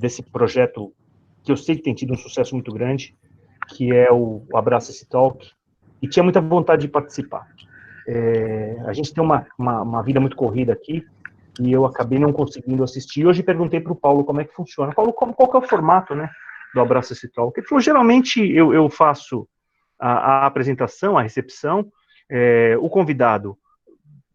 desse projeto que eu sei que tem tido um sucesso muito grande, que é o Abraça Esse Talk, e tinha muita vontade de participar. A gente tem uma vida muito corrida aqui, e eu acabei não conseguindo assistir. Hoje perguntei para o Paulo como é que funciona. Paulo, qual que é o formato, né, do Abraça Esse Talk? Ele falou, geralmente eu faço a apresentação, a recepção, o convidado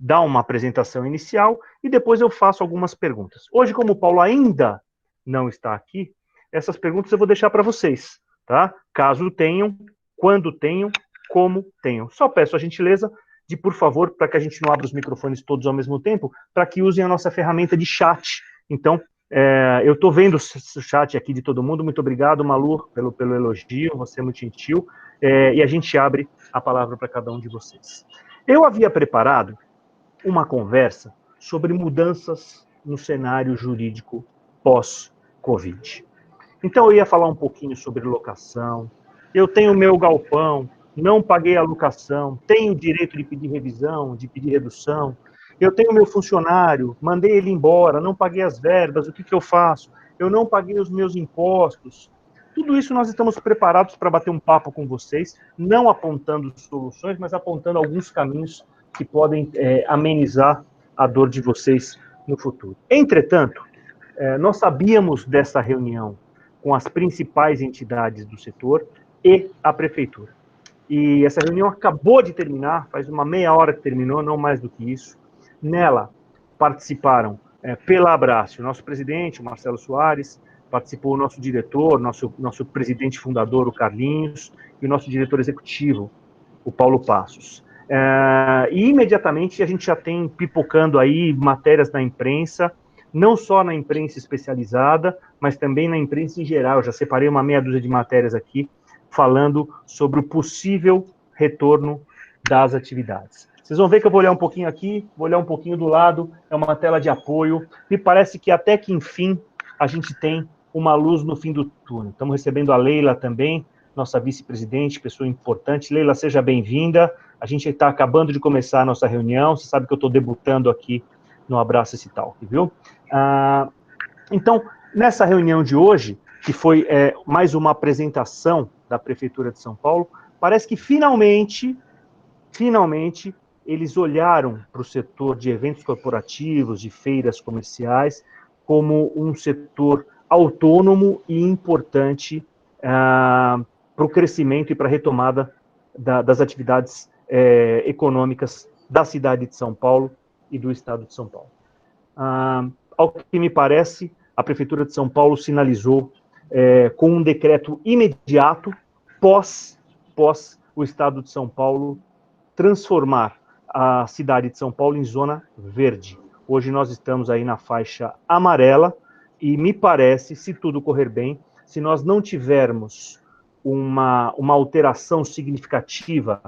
dá uma apresentação inicial e depois eu faço algumas perguntas. Hoje, como o Paulo ainda não está aqui, essas perguntas eu vou deixar para vocês, tá? Caso tenham, quando tenham, como tenham. Só peço a gentileza de, por favor, para que a gente não abra os microfones todos ao mesmo tempo, para que usem a nossa ferramenta de chat. Então, eu estou vendo o chat aqui de todo mundo. Muito obrigado, Malu, pelo elogio, você é muito gentil. E a gente abre a palavra para cada um de vocês. Eu havia preparado uma conversa sobre mudanças no cenário jurídico pós-Covid. Então, eu ia falar um pouquinho sobre locação. Eu tenho meu galpão, não paguei a locação, tenho o direito de pedir revisão, de pedir redução. Eu tenho meu funcionário, mandei ele embora, não paguei as verbas, o que eu faço? Eu não paguei os meus impostos. Tudo isso nós estamos preparados para bater um papo com vocês, não apontando soluções, mas apontando alguns caminhos que podem amenizar a dor de vocês no futuro. Entretanto, nós sabíamos dessa reunião com as principais entidades do setor e a prefeitura. E essa reunião acabou de terminar, faz uma meia hora que terminou, não mais do que isso. Nela participaram, pela Abrace, o nosso presidente, o Marcelo Soares, participou o nosso diretor, nosso presidente fundador, o Carlinhos, e o nosso diretor executivo, o Paulo Passos. E imediatamente a gente já tem pipocando aí matérias na imprensa, não só na imprensa especializada, mas também na imprensa em geral. Eu já separei uma meia dúzia de matérias aqui, falando sobre o possível retorno das atividades. Vocês vão ver que eu vou olhar um pouquinho aqui, vou olhar um pouquinho do lado, é uma tela de apoio. Me parece que até que, enfim, a gente tem uma luz no fim do túnel. Estamos recebendo a Leila também, nossa vice-presidente, pessoa importante. Leila, seja bem-vinda. A gente está acabando de começar a nossa reunião. Você sabe que eu estou debutando aqui no Abraça Esse Talk, viu? Então, nessa reunião de hoje, que foi mais uma apresentação da Prefeitura de São Paulo, parece que finalmente, eles olharam para o setor de eventos corporativos, de feiras comerciais, como um setor autônomo e importante para o crescimento e para a retomada das atividades econômicas da cidade de São Paulo e do estado de São Paulo. Ao que me parece, a Prefeitura de São Paulo sinalizou com um decreto imediato, pós o estado de São Paulo transformar a cidade de São Paulo em zona verde. Hoje nós estamos aí na faixa amarela e me parece, se tudo correr bem, se nós não tivermos uma alteração significativa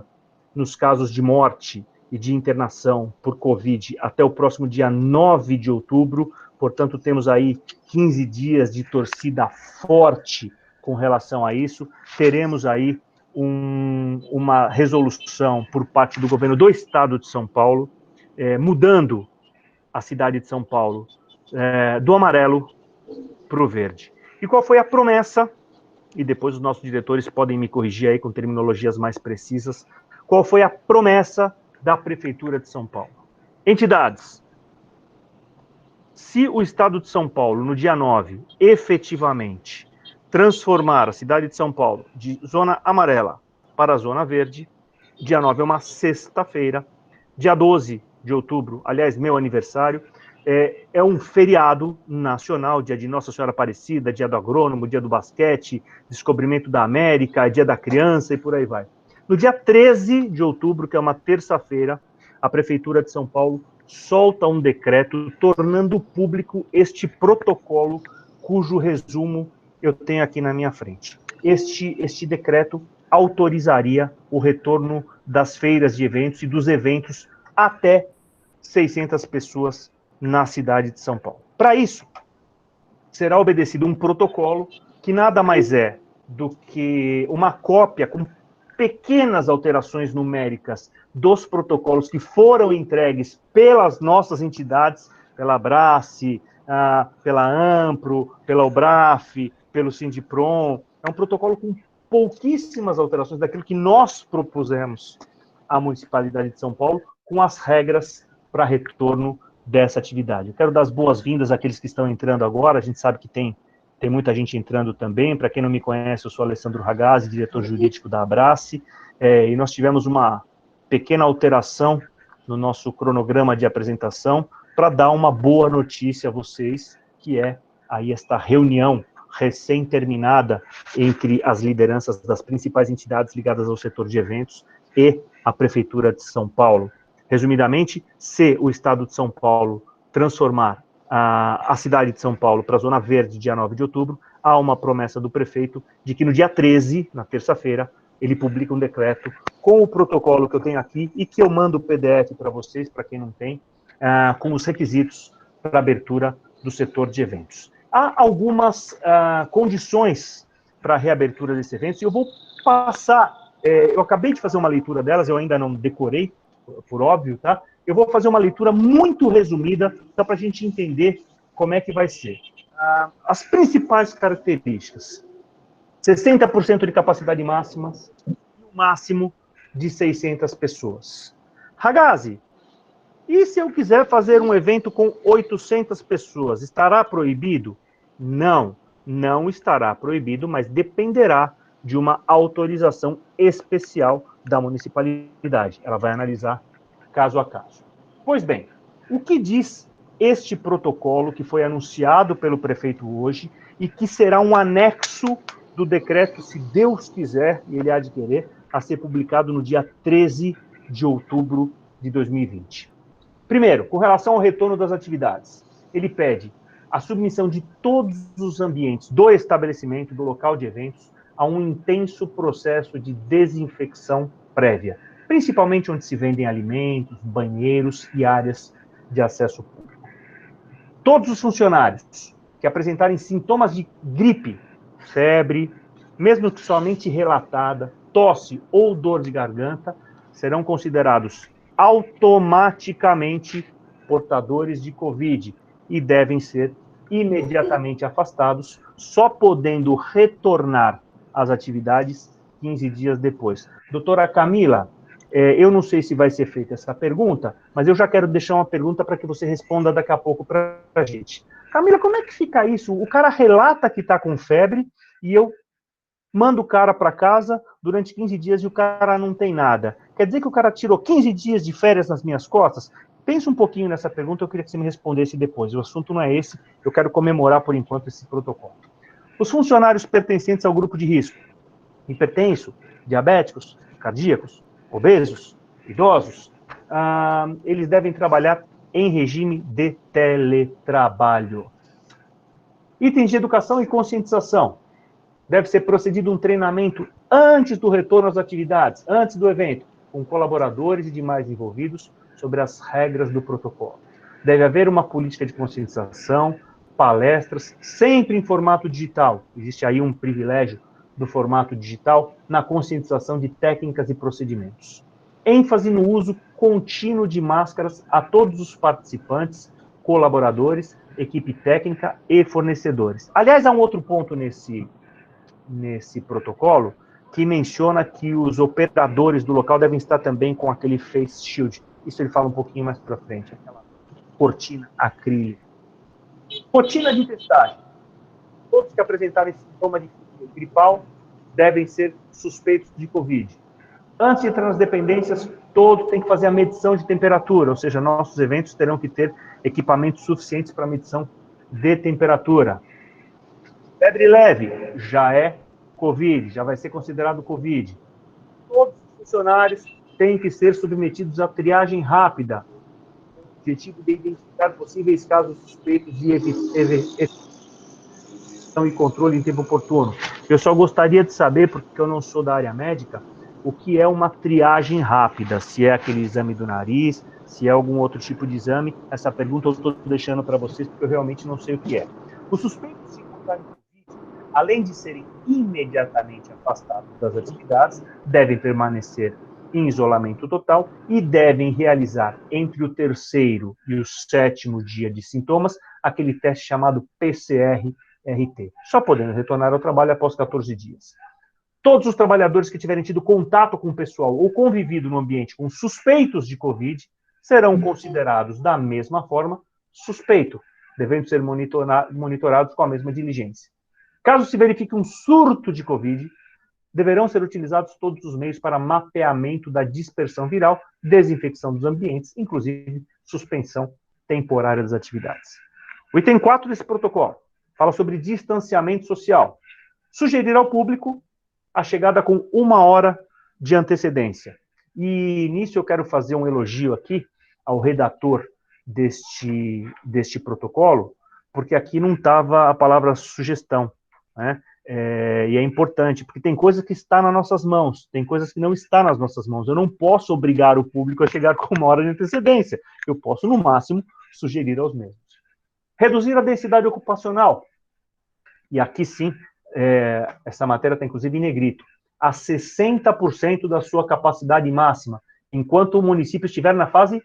nos casos de morte e de internação por Covid até o próximo dia 9 de outubro, portanto, temos aí 15 dias de torcida forte com relação a isso, teremos aí uma resolução por parte do governo do estado de São Paulo, mudando a cidade de São Paulo do amarelo para o verde. E qual foi a promessa? E depois os nossos diretores podem me corrigir aí com terminologias mais precisas. Qual foi a promessa da Prefeitura de São Paulo? Entidades, se o estado de São Paulo, no dia 9, efetivamente transformar a cidade de São Paulo de zona amarela para a zona verde, dia 9 é uma sexta-feira, dia 12 de outubro, aliás, meu aniversário, é um feriado nacional, dia de Nossa Senhora Aparecida, dia do agrônomo, dia do basquete, descobrimento da América, dia da criança e por aí vai. No dia 13 de outubro, que é uma terça-feira, a Prefeitura de São Paulo solta um decreto tornando público este protocolo, cujo resumo eu tenho aqui na minha frente. Este decreto autorizaria o retorno das feiras de eventos e dos eventos até 600 pessoas na cidade de São Paulo. Para isso, será obedecido um protocolo que nada mais é do que uma cópia com pequenas alterações numéricas dos protocolos que foram entregues pelas nossas entidades, pela Abrace, pela AMPRO, pela UBRAF, pelo Sindiprom. É um protocolo com pouquíssimas alterações daquilo que nós propusemos à Municipalidade de São Paulo, com as regras para retorno dessa atividade. Eu quero dar as boas-vindas àqueles que estão entrando agora. A gente sabe que tem muita gente entrando também. Para quem não me conhece, eu sou Alessandro Ragazzi, diretor jurídico da Abrace, e nós tivemos uma pequena alteração no nosso cronograma de apresentação para dar uma boa notícia a vocês, que é aí esta reunião recém-terminada entre as lideranças das principais entidades ligadas ao setor de eventos e a Prefeitura de São Paulo. Resumidamente, se o Estado de São Paulo transformar a cidade de São Paulo para a Zona Verde, dia 9 de outubro, há uma promessa do prefeito de que no dia 13, na terça-feira, ele publica um decreto com o protocolo que eu tenho aqui e que eu mando o PDF para vocês, para quem não tem, com os requisitos para abertura do setor de eventos. Há algumas condições para a reabertura desse evento, e eu vou passar, eu acabei de fazer uma leitura delas, eu ainda não decorei, por óbvio, tá? Eu vou fazer uma leitura muito resumida, só para a gente entender como é que vai ser. As principais características: 60% de capacidade máxima, no máximo de 600 pessoas. Ragazzi, e se eu quiser fazer um evento com 800 pessoas, estará proibido? Não, não estará proibido, mas dependerá de uma autorização especial da municipalidade. Ela vai analisar caso a caso. Pois bem, o que diz este protocolo que foi anunciado pelo prefeito hoje e que será um anexo do decreto, se Deus quiser, e ele há de querer, a ser publicado no dia 13 de outubro de 2020. Primeiro, com relação ao retorno das atividades, ele pede a submissão de todos os ambientes do estabelecimento, do local de eventos, a um intenso processo de desinfecção prévia, principalmente onde se vendem alimentos, banheiros e áreas de acesso público. Todos os funcionários que apresentarem sintomas de gripe, febre, mesmo que somente relatada, tosse ou dor de garganta, serão considerados automaticamente portadores de Covid e devem ser imediatamente afastados, só podendo retornar às atividades 15 dias depois. Doutora Camila, eu não sei se vai ser feita essa pergunta, mas eu já quero deixar uma pergunta para que você responda daqui a pouco para a gente. Camila, como é que fica isso? O cara relata que está com febre e eu mando o cara para casa durante 15 dias e o cara não tem nada. Quer dizer que o cara tirou 15 dias de férias nas minhas costas? Pensa um pouquinho nessa pergunta, eu queria que você me respondesse depois. O assunto não é esse, eu quero comemorar por enquanto esse protocolo. Os funcionários pertencentes ao grupo de risco: hipertenso, diabéticos, cardíacos, obesos, idosos, eles devem trabalhar em regime de teletrabalho. Itens de educação e conscientização: deve ser procedido um treinamento antes do retorno às atividades, antes do evento, com colaboradores e demais envolvidos sobre as regras do protocolo. Deve haver uma política de conscientização, palestras, sempre em formato digital. Existe aí um privilégio do formato digital na conscientização de técnicas e procedimentos. ênfase no uso contínuo de máscaras a todos os participantes, colaboradores, equipe técnica e fornecedores. Aliás, há um outro ponto nesse protocolo que menciona que os operadores do local devem estar também com aquele face shield. Isso ele fala um pouquinho mais para frente, aquela cortina acrílica. Rotina de testagem: todos que apresentarem sintoma de gripal devem ser suspeitos de Covid. Antes de entrar nas dependências, todos têm que fazer a medição de temperatura, ou seja, nossos eventos terão que ter equipamentos suficientes para medição de temperatura. Febre leve já é Covid, já vai ser considerado Covid. Todos os funcionários têm que ser submetidos à triagem rápida, com o objetivo de identificar possíveis casos suspeitos de evitação e controle em tempo oportuno. Eu só gostaria de saber, porque eu não sou da área médica, o que é uma triagem rápida, se é aquele exame do nariz, se é algum outro tipo de exame. Essa pergunta eu estou deixando para vocês, porque eu realmente não sei o que é. Os suspeitos de encontrarem Covid, além de serem imediatamente afastados das atividades, devem permanecer em isolamento total e devem realizar entre o 3º e o 7º dia de sintomas aquele teste chamado PCR-RT, só podendo retornar ao trabalho após 14 dias. Todos os trabalhadores que tiverem tido contato com o pessoal ou convivido no ambiente com suspeitos de Covid serão considerados da mesma forma suspeito, devendo ser monitorados com a mesma diligência. Caso se verifique um surto de Covid, deverão ser utilizados todos os meios para mapeamento da dispersão viral, desinfecção dos ambientes, inclusive suspensão temporária das atividades. O item 4 desse protocolo fala sobre distanciamento social. Sugerir ao público a chegada com 1 hora de antecedência. E nisso eu quero fazer um elogio aqui ao redator deste protocolo, porque aqui não estava a palavra sugestão, né? E é importante, porque tem coisa que está nas nossas mãos, tem coisas que não estão nas nossas mãos. Eu não posso obrigar o público a chegar com 1 hora de antecedência. Eu posso, no máximo, sugerir aos mesmos. Reduzir a densidade ocupacional. E aqui sim, essa matéria está inclusive em negrito. A 60% da sua capacidade máxima, enquanto o município estiver na fase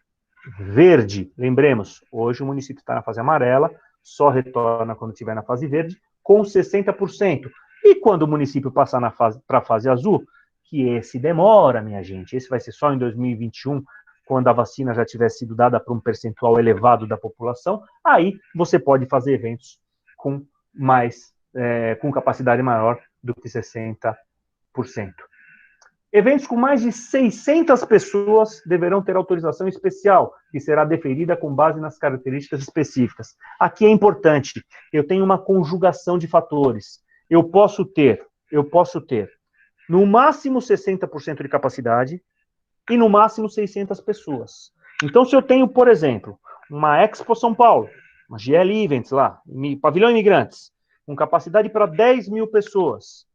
verde. Lembremos, hoje o município está na fase amarela, só retorna quando estiver na fase verde, com 60%. E quando o município passar para a fase azul, que esse demora, minha gente, esse vai ser só em 2021, quando a vacina já tiver sido dada para um percentual elevado da população, aí você pode fazer eventos com capacidade maior do que 60%. Eventos com mais de 600 pessoas deverão ter autorização especial, que será deferida com base nas características específicas. Aqui é importante, eu tenho uma conjugação de fatores. Eu posso ter, no máximo 60% de capacidade e no máximo 600 pessoas. Então, se eu tenho, por exemplo, uma Expo São Paulo, uma GL Events lá, pavilhão imigrantes, com capacidade para 10 mil pessoas,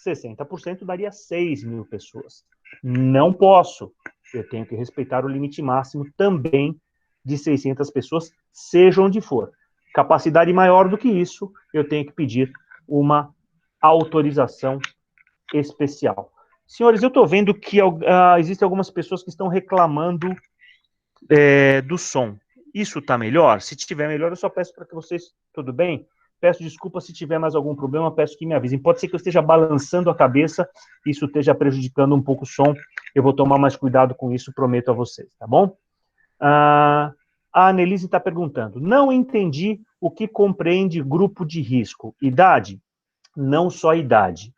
60% daria 6 mil pessoas. Não posso. Eu tenho que respeitar o limite máximo também de 600 pessoas, seja onde for. Capacidade maior do que isso, eu tenho que pedir uma autorização especial. Senhores, eu estou vendo que existem algumas pessoas que estão reclamando do som. Isso está melhor? Se estiver melhor, eu só peço para que vocês... Tudo bem? Peço desculpa se tiver mais algum problema, peço que me avisem. Pode ser que eu esteja balançando a cabeça, isso esteja prejudicando um pouco o som. Eu vou tomar mais cuidado com isso, prometo a vocês, tá bom? A Annelise está perguntando. Não entendi o que compreende grupo de risco. Idade? Não só idade.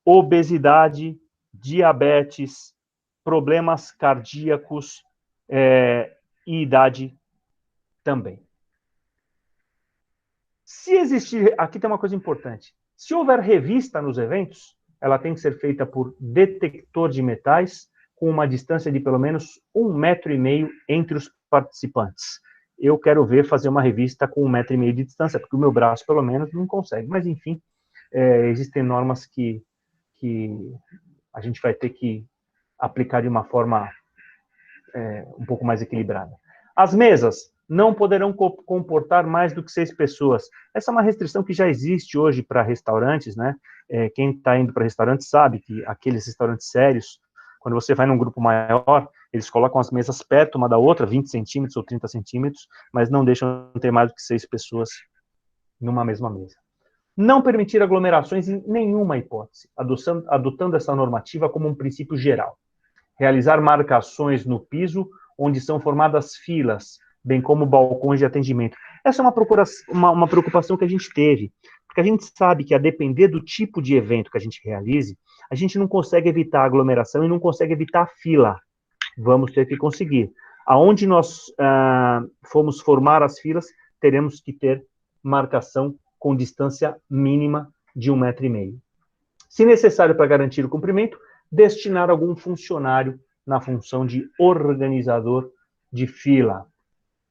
Obesidade, diabetes, problemas cardíacos e idade também. Se existir, aqui tem uma coisa importante, se houver revista nos eventos, ela tem que ser feita por detector de metais, com uma distância de pelo menos 1,5 metro entre os participantes. Eu quero ver fazer uma revista com 1,5 metro de distância, porque o meu braço, pelo menos, não consegue. Mas, enfim, existem normas que a gente vai ter que aplicar de uma forma um pouco mais equilibrada. As mesas não poderão comportar mais do que 6 pessoas. Essa é uma restrição que já existe hoje para restaurantes, né? Quem está indo para restaurantes sabe que aqueles restaurantes sérios, quando você vai num grupo maior, eles colocam as mesas perto uma da outra, 20 centímetros ou 30 centímetros, mas não deixam ter mais do que 6 pessoas numa mesma mesa. Não permitir aglomerações em nenhuma hipótese, adotando essa normativa como um princípio geral. Realizar marcações no piso onde são formadas filas, bem como balcões de atendimento. Essa é uma preocupação que a gente teve, porque a gente sabe que, a depender do tipo de evento que a gente realize, a gente não consegue evitar a aglomeração e não consegue evitar a fila. Vamos ter que conseguir. Aonde nós fomos formar as filas, teremos que ter marcação com distância mínima de 1,5 metro. Se necessário para garantir o cumprimento, destinar algum funcionário na função de organizador de fila.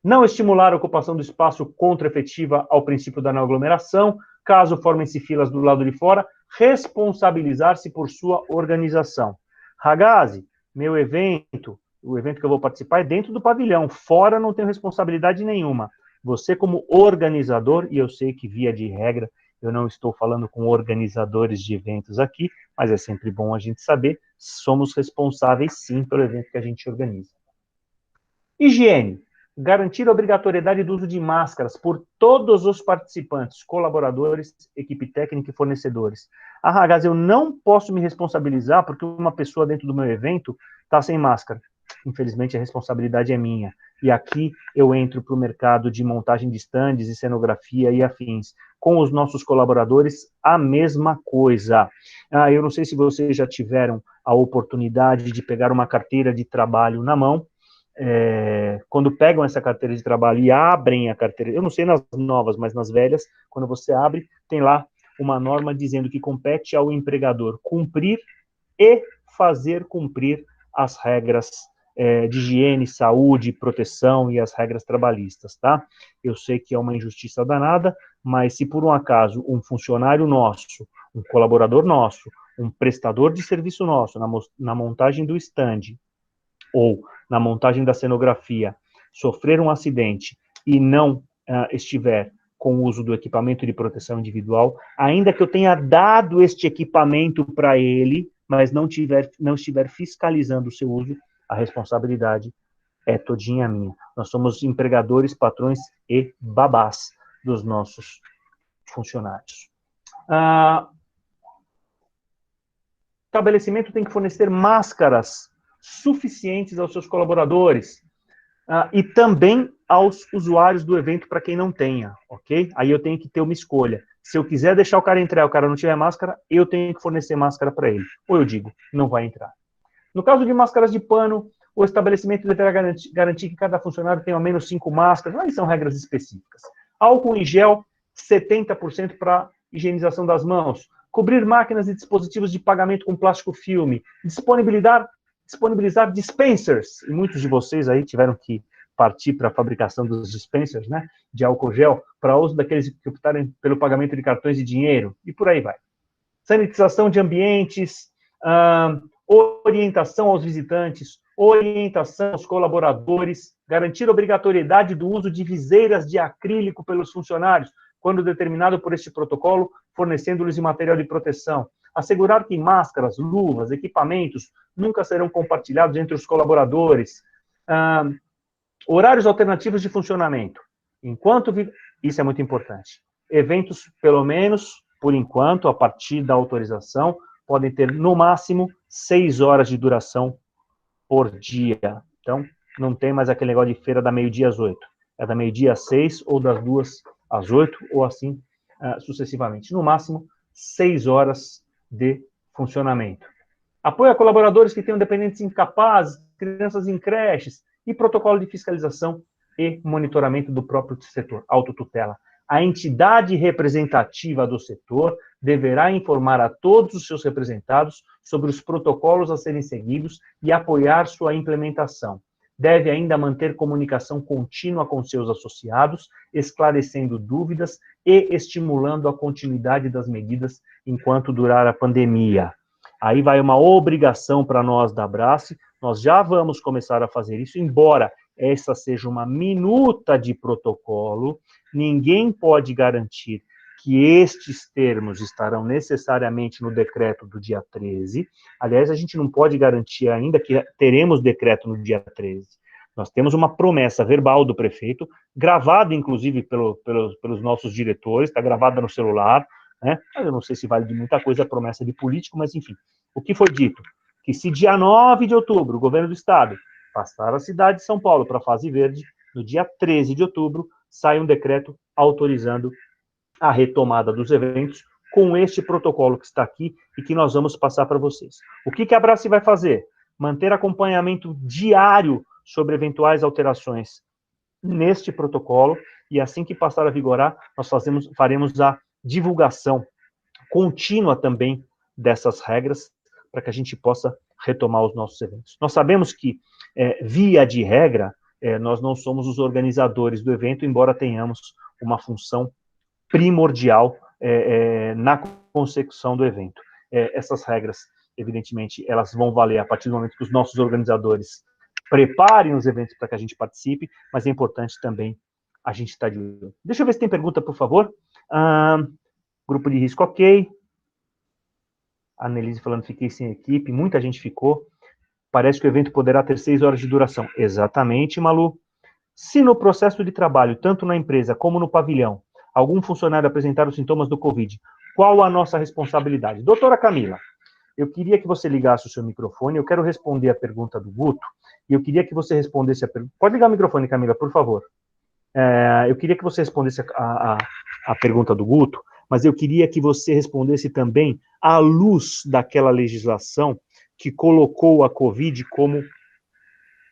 Não estimular a ocupação do espaço contra-efetiva ao princípio da não aglomeração, caso formem-se filas do lado de fora, responsabilizar-se por sua organização. Ragazzi, meu evento, o evento que eu vou participar é dentro do pavilhão, fora não tenho responsabilidade nenhuma. Você como organizador, e eu sei que via de regra, eu não estou falando com organizadores de eventos aqui, mas é sempre bom a gente saber, somos responsáveis sim pelo evento que a gente organiza. Higiene. Garantir a obrigatoriedade do uso de máscaras por todos os participantes, colaboradores, equipe técnica e fornecedores. Ragaz, eu não posso me responsabilizar porque uma pessoa dentro do meu evento está sem máscara. Infelizmente, a responsabilidade é minha. E aqui eu entro para o mercado de montagem de estandes e cenografia e afins. Com os nossos colaboradores, a mesma coisa. Eu não sei se vocês já tiveram a oportunidade de pegar uma carteira de trabalho na mão. Quando pegam essa carteira de trabalho e abrem a carteira, eu não sei nas novas, mas nas velhas, quando você abre, tem lá uma norma dizendo que compete ao empregador cumprir e fazer cumprir as regras de higiene, saúde, proteção e as regras trabalhistas, tá? Eu sei que é uma injustiça danada, mas se por um acaso um funcionário nosso, um colaborador nosso, um prestador de serviço nosso, na montagem do stand, ou na montagem da cenografia, sofrer um acidente e não estiver com o uso do equipamento de proteção individual, ainda que eu tenha dado este equipamento para ele, mas não estiver fiscalizando o seu uso, a responsabilidade é todinha minha. Nós somos empregadores, patrões e babás dos nossos funcionários. O estabelecimento tem que fornecer máscaras suficientes aos seus colaboradores e também aos usuários do evento para quem não tenha, ok? Aí eu tenho que ter uma escolha. Se eu quiser deixar o cara entrar e o cara não tiver máscara, eu tenho que fornecer máscara para ele. Ou eu digo, não vai entrar. No caso de máscaras de pano, o estabelecimento deverá garantir que cada funcionário tenha ao menos 5 máscaras, aí são regras específicas. Álcool em gel, 70% para higienização das mãos. Cobrir máquinas e dispositivos de pagamento com plástico filme. Disponibilizar dispensers. E muitos de vocês aí tiveram que partir para a fabricação dos dispensers, né, de álcool gel, para uso daqueles que optarem pelo pagamento de cartões de dinheiro, e por aí vai. Sanitização de ambientes, orientação aos visitantes, orientação aos colaboradores, garantir a obrigatoriedade do uso de viseiras de acrílico pelos funcionários, quando determinado por este protocolo, fornecendo-lhes material de proteção. Assegurar que máscaras, luvas, equipamentos nunca serão compartilhados entre os colaboradores. Horários alternativos de funcionamento. Isso é muito importante. Eventos, pelo menos, por enquanto, a partir da autorização, podem ter, no máximo, 6 horas de duração por dia. Então, não tem mais aquele negócio de feira da meio-dia às 8. É da meio-dia às 6, ou das 2 às 8, ou assim sucessivamente. No máximo, 6 horas de funcionamento. Apoio a colaboradores que tenham dependentes incapazes, crianças em creches, e protocolo de fiscalização e monitoramento do próprio setor, autotutela. A entidade representativa do setor deverá informar a todos os seus representados sobre os protocolos a serem seguidos e apoiar sua implementação. Deve ainda manter comunicação contínua com seus associados, esclarecendo dúvidas e estimulando a continuidade das medidas enquanto durar a pandemia. Aí vai uma obrigação para nós da Abrace, nós já vamos começar a fazer isso, embora essa seja uma minuta de protocolo, ninguém pode garantir que estes termos estarão necessariamente no decreto do dia 13. Aliás, a gente não pode garantir ainda que teremos decreto no dia 13. Nós temos uma promessa verbal do prefeito, gravada, inclusive, pelos nossos diretores, está gravada no celular, né? Eu não sei se vale de muita coisa a promessa de político, mas, enfim, o que foi dito? Que se dia 9 de outubro o governo do estado passar a cidade de São Paulo para a fase verde, no dia 13 de outubro sai um decreto autorizando a retomada dos eventos com este protocolo que está aqui e que nós vamos passar para vocês. O que a Abrace vai fazer? Manter acompanhamento diário sobre eventuais alterações neste protocolo, e assim que passar a vigorar, nós faremos a divulgação contínua também dessas regras, para que a gente possa retomar os nossos eventos. Nós sabemos que, via de regra, nós não somos os organizadores do evento, embora tenhamos uma função primordial na consecução do evento. Essas regras, evidentemente, elas vão valer a partir do momento que os nossos organizadores preparem os eventos para que a gente participe, mas é importante também a gente estar de olho. Deixa eu ver se tem pergunta, por favor. Grupo de risco, ok. A Annelise falando, fiquei sem equipe, muita gente ficou. Parece que o evento poderá ter 6 horas de duração. Exatamente, Malu. Se no processo de trabalho, tanto na empresa como no pavilhão, algum funcionário apresentar os sintomas do Covid, qual a nossa responsabilidade? Doutora Camila, eu queria que você ligasse o seu microfone, eu quero responder a pergunta do Guto, e eu queria que você respondesse a pergunta... Pode ligar o microfone, Camila, por favor. Eu queria que você respondesse a pergunta do Guto, mas eu queria que você respondesse também à luz daquela legislação que colocou a Covid como,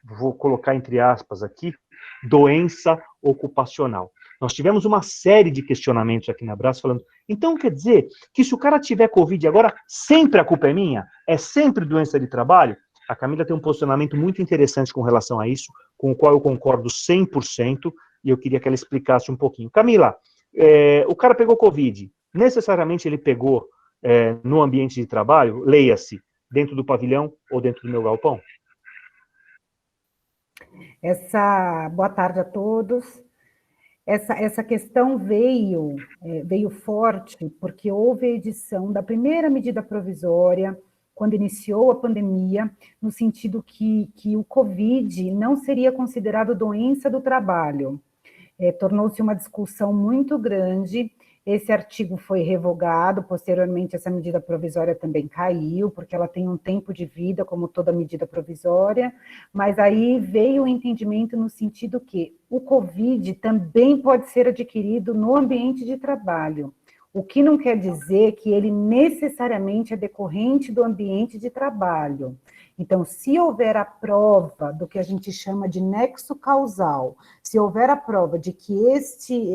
vou colocar entre aspas aqui, doença ocupacional. Nós tivemos uma série de questionamentos aqui na Brás falando, então quer dizer que se o cara tiver Covid agora, sempre a culpa é minha? É sempre doença de trabalho? A Camila tem um posicionamento muito interessante com relação a isso, com o qual eu concordo 100%, e eu queria que ela explicasse um pouquinho. Camila, o cara pegou Covid, necessariamente ele pegou no ambiente de trabalho, leia-se, dentro do pavilhão ou dentro do meu galpão? Boa tarde a todos. Essa questão veio forte porque houve a edição da primeira medida provisória, quando iniciou a pandemia, no sentido que o Covid não seria considerado doença do trabalho. Tornou-se uma discussão muito grande. Esse artigo foi revogado, posteriormente essa medida provisória também caiu, porque ela tem um tempo de vida, como toda medida provisória, mas aí veio o entendimento no sentido que o Covid também pode ser adquirido no ambiente de trabalho, o que não quer dizer que ele necessariamente é decorrente do ambiente de trabalho. Então, se houver a prova do que a gente chama de nexo causal, se houver a prova de que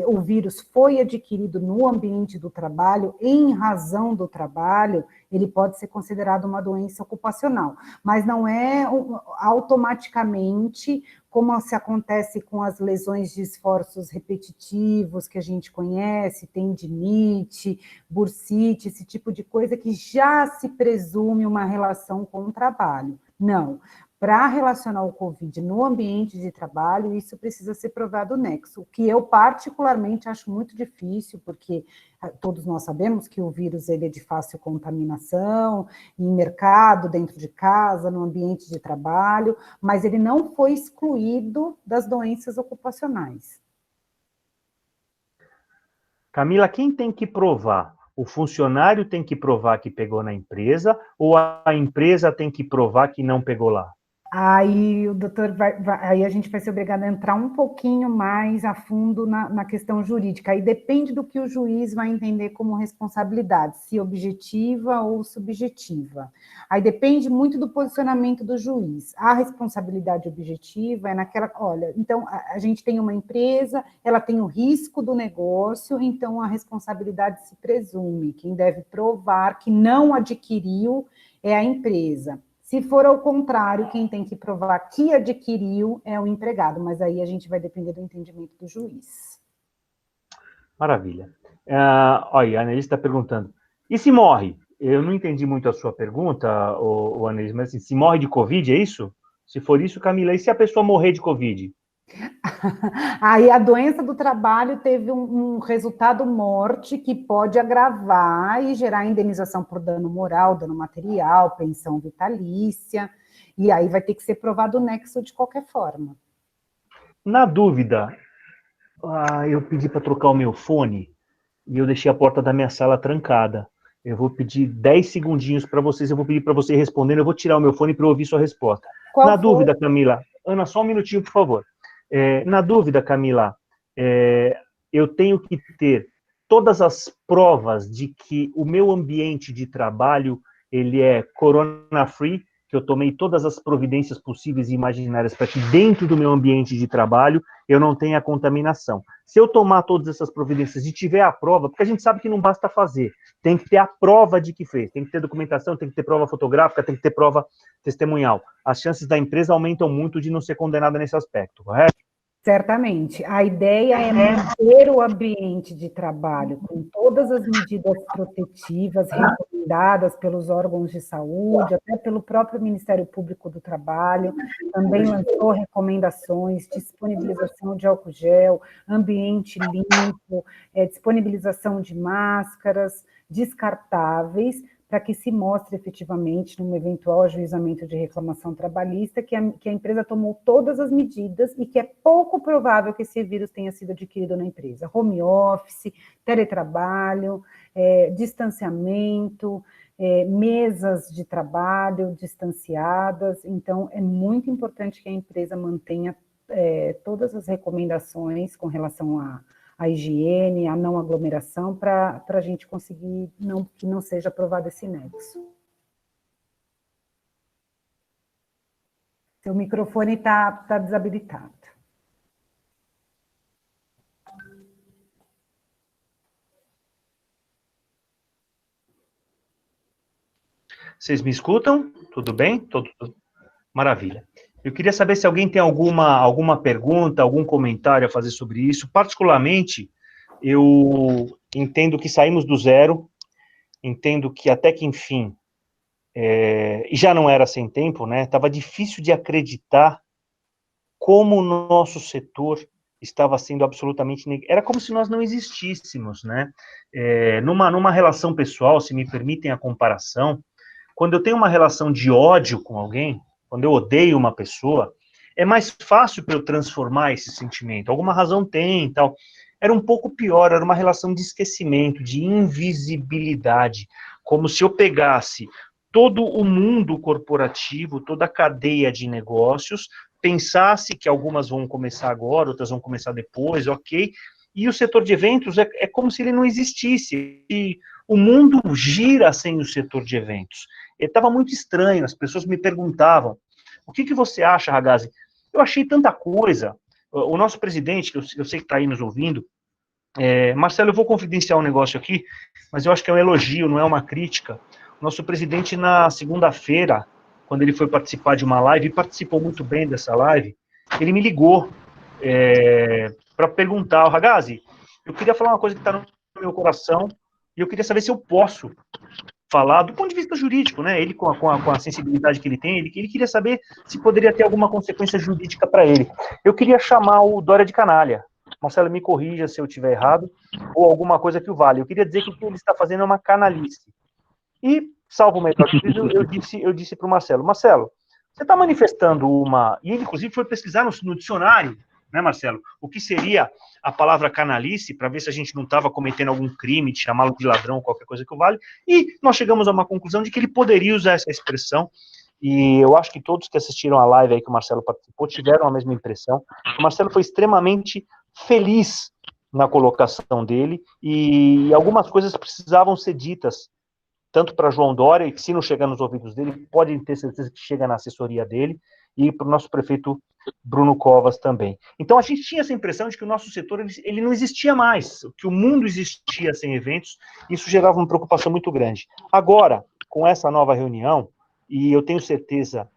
o vírus foi adquirido no ambiente do trabalho, em razão do trabalho, ele pode ser considerado uma doença ocupacional, mas não é automaticamente como se acontece com as lesões de esforços repetitivos que a gente conhece, tendinite, bursite, esse tipo de coisa que já se presume uma relação com o trabalho. Não. Para relacionar o Covid no ambiente de trabalho, isso precisa ser provado nexo, o que eu particularmente acho muito difícil, porque todos nós sabemos que o vírus ele é de fácil contaminação, em mercado, dentro de casa, no ambiente de trabalho, mas ele não foi excluído das doenças ocupacionais. Camila, quem tem que provar? O funcionário tem que provar que pegou na empresa ou a empresa tem que provar que não pegou lá? Aí o doutor aí a gente vai ser obrigado a entrar um pouquinho mais a fundo na questão jurídica. Aí depende do que o juiz vai entender como responsabilidade, se objetiva ou subjetiva. Aí depende muito do posicionamento do juiz. A responsabilidade objetiva é naquela, olha, então a gente tem uma empresa, ela tem o risco do negócio, então a responsabilidade se presume. Quem deve provar que não adquiriu é a empresa. Se for ao contrário, quem tem que provar que adquiriu é o empregado, mas aí a gente vai depender do entendimento do juiz. Maravilha. Olha, a Annelise está perguntando, e se morre? Eu não entendi muito a sua pergunta, Annelise, mas assim, se morre de Covid, é isso? Se for isso, Camila, e se a pessoa morrer de Covid? Aí a doença do trabalho teve um resultado morte que pode agravar e gerar indenização por dano moral, dano material, pensão vitalícia, e aí vai ter que ser provado o nexo de qualquer forma. Na dúvida, eu pedi para trocar o meu fone e eu deixei a porta da minha sala trancada. Eu vou pedir 10 segundinhos para vocês, eu vou pedir para você responder, eu vou tirar o meu fone para ouvir sua resposta. Na dúvida, Camila, Ana, só um minutinho, por favor. Na dúvida, Camila, eu tenho que ter todas as provas de que o meu ambiente de trabalho ele é corona-free, que eu tomei todas as providências possíveis e imaginárias para que dentro do meu ambiente de trabalho eu não tenha contaminação. Se eu tomar todas essas providências e tiver a prova, porque a gente sabe que não basta fazer, tem que ter a prova de que fez, tem que ter documentação, tem que ter prova fotográfica, tem que ter prova testemunhal. As chances da empresa aumentam muito de não ser condenada nesse aspecto, correto? Certamente. A ideia é manter o ambiente de trabalho com todas as medidas protetivas recomendadas pelos órgãos de saúde, até pelo próprio Ministério Público do Trabalho, também lançou recomendações, disponibilização de álcool gel, ambiente limpo, disponibilização de máscaras descartáveis, para que se mostre efetivamente, num eventual ajuizamento de reclamação trabalhista, que a empresa tomou todas as medidas e que é pouco provável que esse vírus tenha sido adquirido na empresa. Home office, teletrabalho, distanciamento, mesas de trabalho distanciadas. Então, é muito importante que a empresa mantenha todas as recomendações com relação a higiene, a não aglomeração, para a gente conseguir que não seja aprovado esse nexo. Seu microfone está desabilitado. Vocês me escutam? Tudo bem? Tudo. Maravilha. Eu queria saber se alguém tem alguma pergunta, algum comentário a fazer sobre isso. Particularmente, eu entendo que saímos do zero, entendo que até que, enfim, e já não era sem tempo, né? Estava difícil de acreditar como o nosso setor estava sendo absolutamente... Era como se nós não existíssemos, né? Numa relação pessoal, se me permitem a comparação, quando eu tenho uma relação de ódio com alguém, quando eu odeio uma pessoa, é mais fácil para eu transformar esse sentimento. Alguma razão tem e tal. Era um pouco pior, era uma relação de esquecimento, de invisibilidade, como se eu pegasse todo o mundo corporativo, toda a cadeia de negócios, pensasse que algumas vão começar agora, outras vão começar depois, ok, e o setor de eventos é como se ele não existisse, e o mundo gira sem o setor de eventos. Estava muito estranho, as pessoas me perguntavam, o que você acha, Ragazzi? Eu achei tanta coisa. O nosso presidente, que eu sei que está aí nos ouvindo, Marcelo, eu vou confidenciar um negócio aqui, mas eu acho que é um elogio, não é uma crítica. O nosso presidente, na segunda-feira, quando ele foi participar de uma live, e participou muito bem dessa live, ele me ligou para perguntar, Ragazzi, eu queria falar uma coisa que está no meu coração, e eu queria saber se eu posso falar do ponto de vista jurídico, né? Ele, com a sensibilidade que ele tem, ele queria saber se poderia ter alguma consequência jurídica para ele. Eu queria chamar o Dória de canalha. Marcelo, me corrija se eu estiver errado, ou alguma coisa que o vale. Eu queria dizer que o que ele está fazendo é uma canalice. E, salvo o melhor juízo, eu disse para o Marcelo, você está manifestando uma... E ele, inclusive, foi pesquisar no dicionário, né, Marcelo? O que seria a palavra canalice, para ver se a gente não estava cometendo algum crime, de chamá-lo de ladrão, qualquer coisa que o vale, e nós chegamos a uma conclusão de que ele poderia usar essa expressão, e eu acho que todos que assistiram a live aí que o Marcelo participou tiveram a mesma impressão. O Marcelo foi extremamente feliz na colocação dele, e algumas coisas precisavam ser ditas, tanto para João Dória, e que se não chegar nos ouvidos dele, podem ter certeza que chega na assessoria dele, e para o nosso prefeito Bruno Covas também. Então, a gente tinha essa impressão de que o nosso setor ele não existia mais, que o mundo existia sem eventos, e isso gerava uma preocupação muito grande. Agora, com essa nova reunião, e eu tenho certeza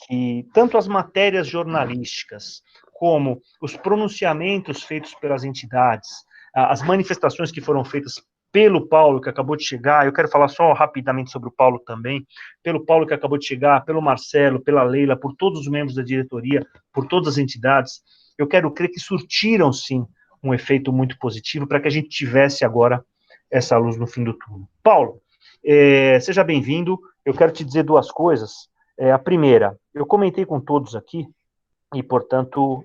que tanto as matérias jornalísticas, como os pronunciamentos feitos pelas entidades, as manifestações que foram feitas pelo Paulo, que acabou de chegar, eu quero falar só rapidamente sobre o Paulo também, pelo Paulo que acabou de chegar, pelo Marcelo, pela Leila, por todos os membros da diretoria, por todas as entidades, eu quero crer que surtiram, sim, um efeito muito positivo para que a gente tivesse agora essa luz no fim do túnel. Paulo, seja bem-vindo, eu quero te dizer duas coisas. A primeira, eu comentei com todos aqui, e, portanto, o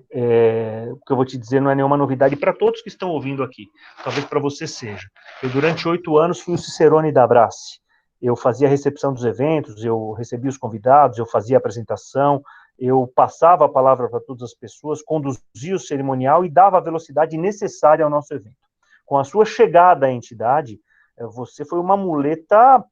que eu vou te dizer não é nenhuma novidade para todos que estão ouvindo aqui. Talvez para você seja. Eu, durante 8 anos, fui o Cicerone da Abrace. Eu fazia a recepção dos eventos, eu recebia os convidados, eu fazia a apresentação, eu passava a palavra para todas as pessoas, conduzia o cerimonial e dava a velocidade necessária ao nosso evento. Com a sua chegada à entidade, você foi uma muleta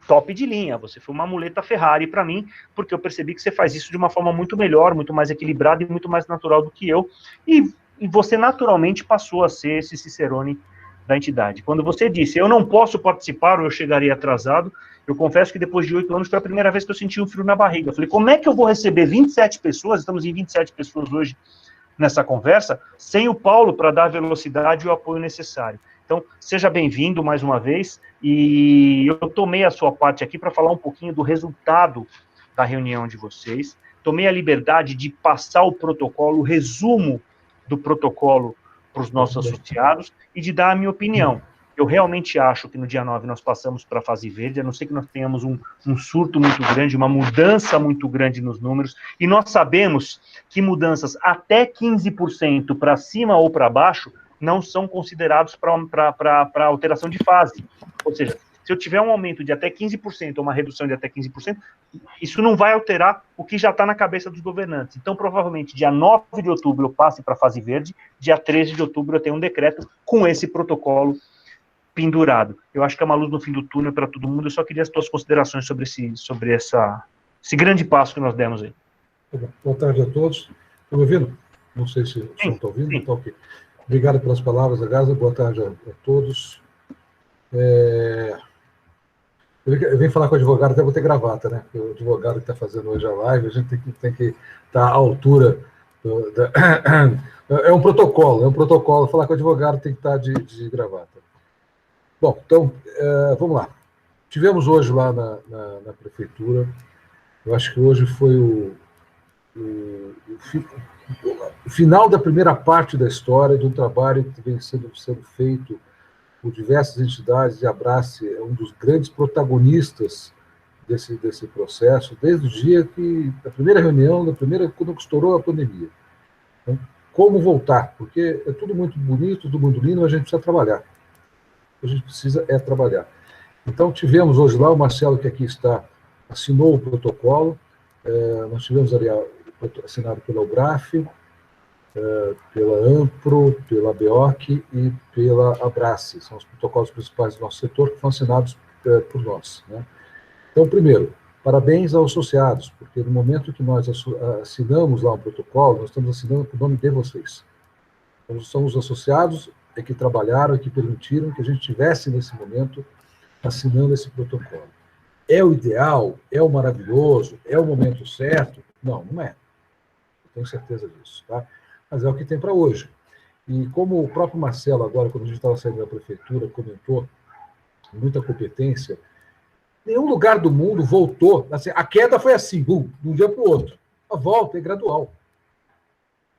top de linha, você foi uma muleta Ferrari para mim, porque eu percebi que você faz isso de uma forma muito melhor, muito mais equilibrada e muito mais natural do que eu, e você naturalmente passou a ser esse Cicerone da entidade. Quando você disse, eu não posso participar ou eu chegarei atrasado, eu confesso que depois de 8 anos foi a primeira vez que eu senti um frio na barriga. Eu falei, como é que eu vou receber 27 pessoas, estamos em 27 pessoas hoje nessa conversa, sem o Paulo para dar a velocidade e o apoio necessário? Então, seja bem-vindo mais uma vez, e eu tomei a sua parte aqui para falar um pouquinho do resultado da reunião de vocês, tomei a liberdade de passar o protocolo, o resumo do protocolo para os nossos associados e de dar a minha opinião. Eu realmente acho que no dia 9 nós passamos para a fase verde, a não ser que nós tenhamos um surto muito grande, uma mudança muito grande nos números, e nós sabemos que mudanças até 15% para cima ou para baixo não são considerados para alteração de fase. Ou seja, se eu tiver um aumento de até 15% ou uma redução de até 15%, isso não vai alterar o que já está na cabeça dos governantes. Então, provavelmente, dia 9 de outubro eu passe para a fase verde, dia 13 de outubro eu tenho um decreto com esse protocolo pendurado. Eu acho que é uma luz no fim do túnel para todo mundo. Eu só queria as tuas considerações sobre esse grande passo que nós demos aí. Boa tarde a todos. Estão me ouvindo? Não sei se o som está ouvindo. Então, ok. Obrigado pelas palavras, Agaza. Boa tarde a todos. Eu venho falar com o advogado, até vou ter gravata, né? O advogado que está fazendo hoje a live, a gente tem que estar à altura. É um protocolo. Falar com o advogado tem que estar de gravata. Bom, então, vamos lá. Tivemos hoje lá na prefeitura, eu acho que hoje foi o final da primeira parte da história de um trabalho que vem sendo feito por diversas entidades, e a Abrace é um dos grandes protagonistas desse processo, desde o dia da primeira reunião, quando estourou a pandemia. Então, como voltar? Porque é tudo muito bonito, tudo muito lindo, mas a gente precisa trabalhar. O que a gente precisa é trabalhar. Então, tivemos hoje lá, o Marcelo, que aqui está, assinou o protocolo, nós tivemos ali assinado pela UBRAF, pela AMPRO, pela BEOC e pela Abrace. São os protocolos principais do nosso setor que foram assinados por nós, né? Então, primeiro, parabéns aos associados, porque no momento que nós assinamos lá um protocolo, nós estamos assinando por nome de vocês. Então, são os associados que trabalharam e que permitiram que a gente estivesse nesse momento assinando esse protocolo. É o ideal? É o maravilhoso? É o momento certo? Não, não é. Eu tenho certeza disso, tá? Mas é o que tem para hoje. E como o próprio Marcelo, agora, quando a gente estava saindo da prefeitura, comentou, com muita competência, nenhum lugar do mundo voltou. Assim, a queda foi assim, de um dia para o outro. A volta é gradual.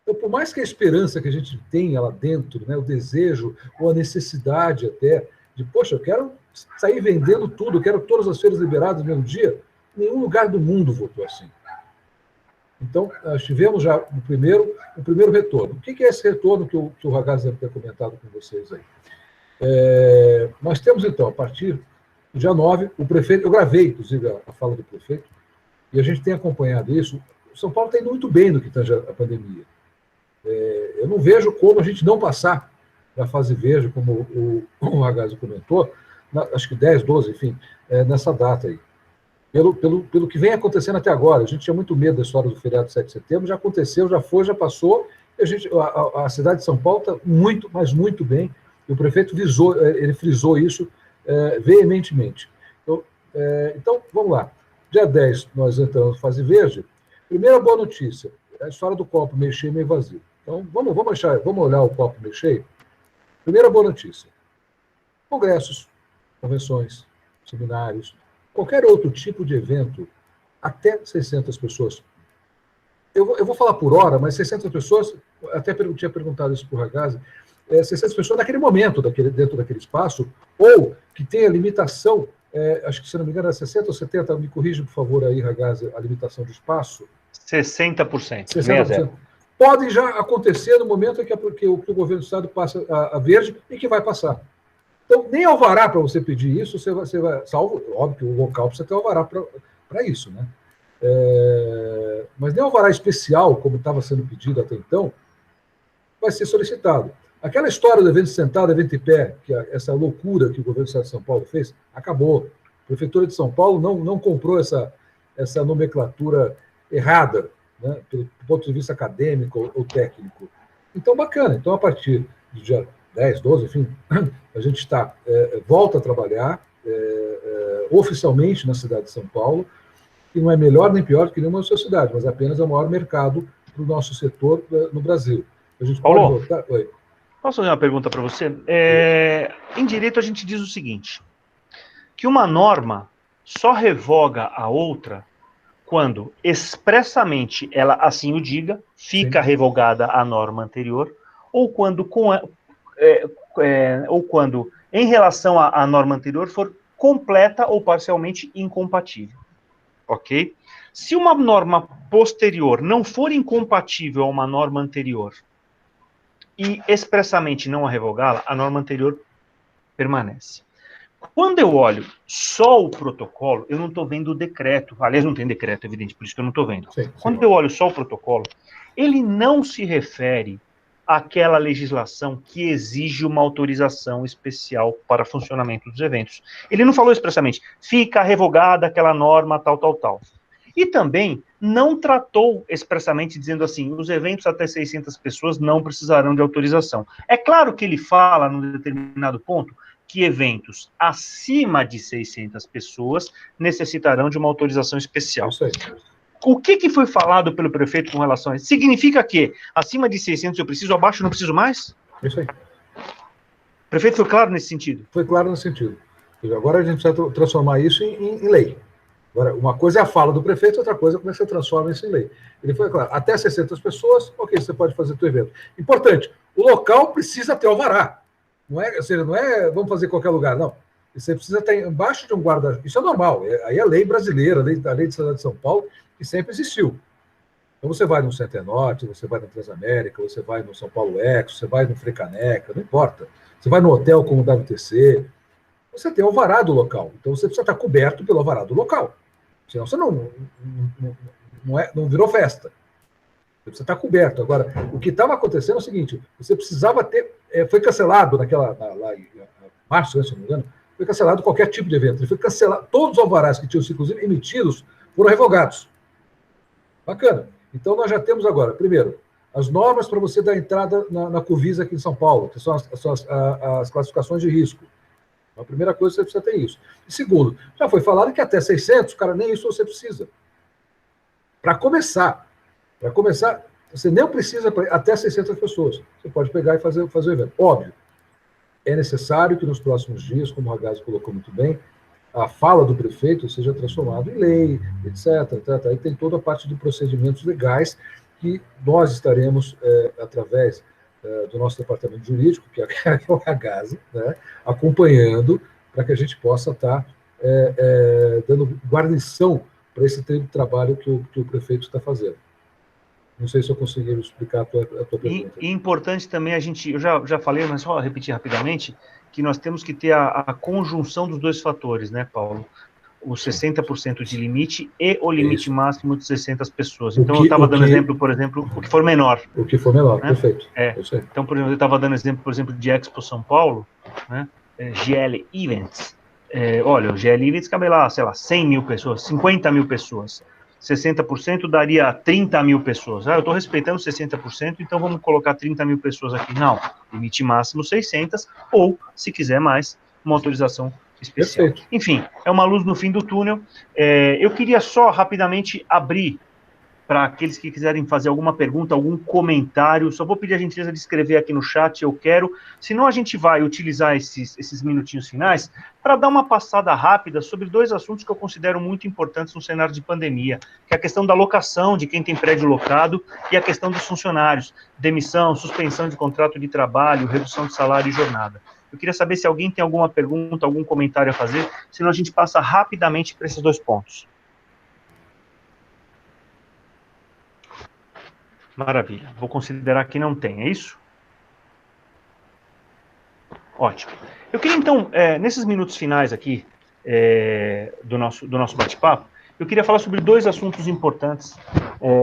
Então, por mais que a esperança que a gente tenha lá dentro, né, o desejo ou a necessidade até de, poxa, eu quero sair vendendo tudo, eu quero todas as feiras liberadas no mesmo dia, nenhum lugar do mundo voltou assim. Então, nós tivemos já o primeiro retorno. O que é esse retorno que o Ragazzi deve ter comentado com vocês aí? Nós temos, então, a partir do dia 9, o prefeito, eu gravei, inclusive, a fala do prefeito, e a gente tem acompanhado isso. O São Paulo está indo muito bem no que tange a pandemia. Eu não vejo como a gente não passar da fase verde, como o Ragazzi comentou, acho que 10, 12, enfim, nessa data aí. Pelo que vem acontecendo até agora. A gente tinha muito medo da história do feriado de 7 de setembro, já aconteceu, já foi, já passou, e a cidade de São Paulo está muito, mas muito bem, e o prefeito ele frisou isso veementemente. Então, vamos lá. Dia 10, nós entramos na fase verde. Primeira boa notícia, a história do copo meio cheio e meio vazio. Então, vamos olhar o copo meio cheio? Primeira boa notícia. Congressos, convenções, seminários, qualquer outro tipo de evento, até 600 pessoas. Eu vou falar por hora, mas 600 pessoas, até tinha perguntado isso para o Ragazzi, 600 pessoas naquele momento, dentro daquele espaço, ou que tem a limitação, acho que, se não me engano, é 60 ou 70, me corrija, por favor, aí, Ragazzi, a limitação de espaço. 60%. 60%. Podem já acontecer no momento em que o governo do Estado passa a verde e que vai passar. Então, nem alvará para você pedir isso, você vai, salvo, óbvio que o local precisa ter alvará para isso, né? Mas nem alvará especial, como estava sendo pedido até então, vai ser solicitado. Aquela história do evento sentado, evento em pé, essa loucura que o governo do Estado de São Paulo fez, acabou. A Prefeitura de São Paulo não comprou essa nomenclatura errada, né, do ponto de vista acadêmico ou técnico. Então, bacana. Então, a partir do dia 10, 12, enfim, a gente volta a trabalhar oficialmente na cidade de São Paulo, que não é melhor nem pior do que nenhuma outra cidade, mas apenas é o maior mercado para o nosso setor no Brasil. A gente Paulo, pode voltar... Oi. Posso fazer uma pergunta para você? Em direito, a gente diz o seguinte, que uma norma só revoga a outra quando expressamente ela assim o diga, fica revogada a norma anterior, ou quando, ou quando em relação à norma anterior, for completa ou parcialmente incompatível. Ok? Se uma norma posterior não for incompatível a uma norma anterior e expressamente não a revogá-la, a norma anterior permanece. Quando eu olho só o protocolo, eu não estou vendo o decreto. Aliás, não tem decreto, é evidente, por isso que eu não estou vendo. Sim. Quando eu olho só o protocolo, ele não se refere àquela legislação que exige uma autorização especial para funcionamento dos eventos. Ele não falou expressamente, fica revogada aquela norma, tal, tal, tal. E também não tratou expressamente dizendo assim, os eventos até 600 pessoas não precisarão de autorização. É claro que ele fala, num determinado ponto, que eventos acima de 600 pessoas necessitarão de uma autorização especial. Isso aí. O que foi falado pelo prefeito com relação a isso? Significa que acima de 600 eu preciso, abaixo eu não preciso mais? Isso aí. O prefeito foi claro nesse sentido? Foi claro nesse sentido. Agora a gente precisa transformar isso em lei. Agora, uma coisa é a fala do prefeito, outra coisa é como é que você transforma isso em lei. Ele foi claro, até 600 pessoas, ok, você pode fazer o seu evento. Importante, o local precisa ter alvará. Não é, ou seja, não é vamos fazer em qualquer lugar, não. Você precisa estar embaixo de um guarda. Isso é normal, aí é a lei brasileira, a lei da cidade de São Paulo, que sempre existiu. Então você vai no Center Norte, você vai na Transamérica, você vai no São Paulo Expo, você vai no Frecaneca, não importa. Você vai no hotel como o WTC, você tem o alvará do local. Então você precisa estar coberto pelo alvará do local. Senão você não virou festa. Você precisa estar coberto. Agora, o que estava acontecendo é o seguinte, você precisava ter... foi cancelado lá em março, se não me engano, foi cancelado qualquer tipo de evento. Ele foi cancelado. Todos os alvarás que tinham sido, inclusive, emitidos, foram revogados. Bacana. Então, nós já temos agora, primeiro, as normas para você dar entrada na Covisa aqui em São Paulo, que são as classificações de risco. A primeira coisa, você precisa ter isso. E segundo, já foi falado que até 600, cara, nem isso você precisa. Para começar, você nem precisa até 600 pessoas. Você pode pegar e fazer o evento. Óbvio, é necessário que nos próximos dias, como o Ragazzi colocou muito bem, a fala do prefeito seja transformada em lei, etc. Aí tem toda a parte de procedimentos legais que nós estaremos, através do nosso departamento jurídico, que é o Ragazzi, né, acompanhando para que a gente possa estar dando guarnição para esse trabalho que o prefeito está fazendo. Não sei se eu consegui explicar a tua pergunta. E importante também eu já falei, mas só repetir rapidamente, que nós temos que ter a conjunção dos dois fatores, né, Paulo? O 60% de limite e o limite máximo de 600 pessoas. Então, eu estava dando exemplo, por exemplo, o que for menor. O que for menor, né? Perfeito. Então, por exemplo, eu estava dando exemplo, por exemplo, de Expo São Paulo, né? GL Events. Olha, o GL Events cabe lá, sei lá, 100 mil pessoas, 50 mil pessoas. 60% daria 30 mil pessoas. Eu estou respeitando 60%, então vamos colocar 30 mil pessoas aqui. Não, limite máximo 600, ou, se quiser mais, uma autorização especial. Perfeito. Enfim, é uma luz no fim do túnel. Eu queria só rapidamente abrir para aqueles que quiserem fazer alguma pergunta, algum comentário. Só vou pedir a gentileza de escrever aqui no chat, eu quero. Senão a gente vai utilizar esses minutinhos finais para dar uma passada rápida sobre dois assuntos que eu considero muito importantes no cenário de pandemia, que é a questão da locação de quem tem prédio locado e a questão dos funcionários, demissão, suspensão de contrato de trabalho, redução de salário e jornada. Eu queria saber se alguém tem alguma pergunta, algum comentário a fazer, senão a gente passa rapidamente para esses dois pontos. Maravilha. Vou considerar que não tem, é isso? Ótimo. Eu queria, então, nesses minutos finais aqui do nosso bate-papo, eu queria falar sobre dois assuntos importantes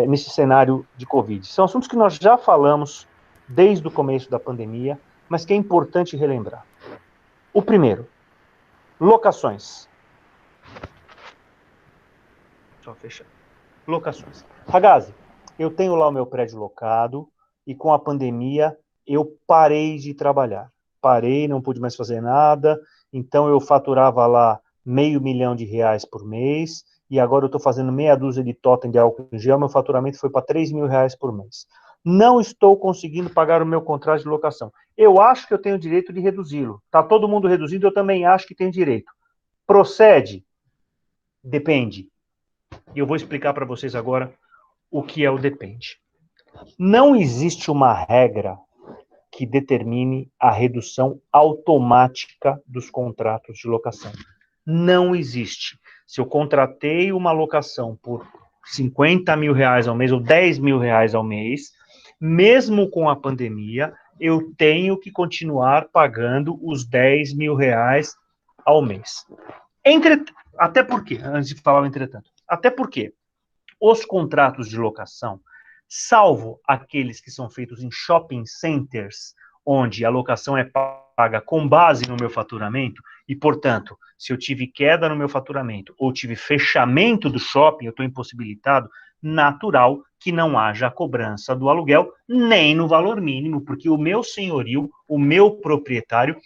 nesse cenário de Covid. São assuntos que nós já falamos desde o começo da pandemia, mas que é importante relembrar. O primeiro, locações. Só fechar. Locações. Ragazzi, eu tenho lá o meu prédio locado e com a pandemia eu parei de trabalhar. Parei, não pude mais fazer nada, então eu faturava lá R$500 mil por mês e agora eu estou fazendo meia dúzia de totem de álcool em gel, meu faturamento foi para R$3.000 por mês. Não estou conseguindo pagar o meu contrato de locação. Eu acho que eu tenho direito de reduzi-lo. Está todo mundo reduzindo, eu também acho que tenho direito. Procede? Depende. E eu vou explicar para vocês agora o que é o depende. Não existe uma regra que determine a redução automática dos contratos de locação. Não existe. Se eu contratei uma locação por 50 mil reais ao mês ou 10 mil reais ao mês, mesmo com a pandemia, eu tenho que continuar pagando os 10 mil reais ao mês. Até porque, antes de falar o entretanto, até porque os contratos de locação, salvo aqueles que são feitos em shopping centers, onde a locação é paga com base no meu faturamento, e, portanto, se eu tive queda no meu faturamento ou tive fechamento do shopping, eu estou impossibilitado, natural que não haja a cobrança do aluguel, nem no valor mínimo, porque o meu senhorio, o meu proprietário,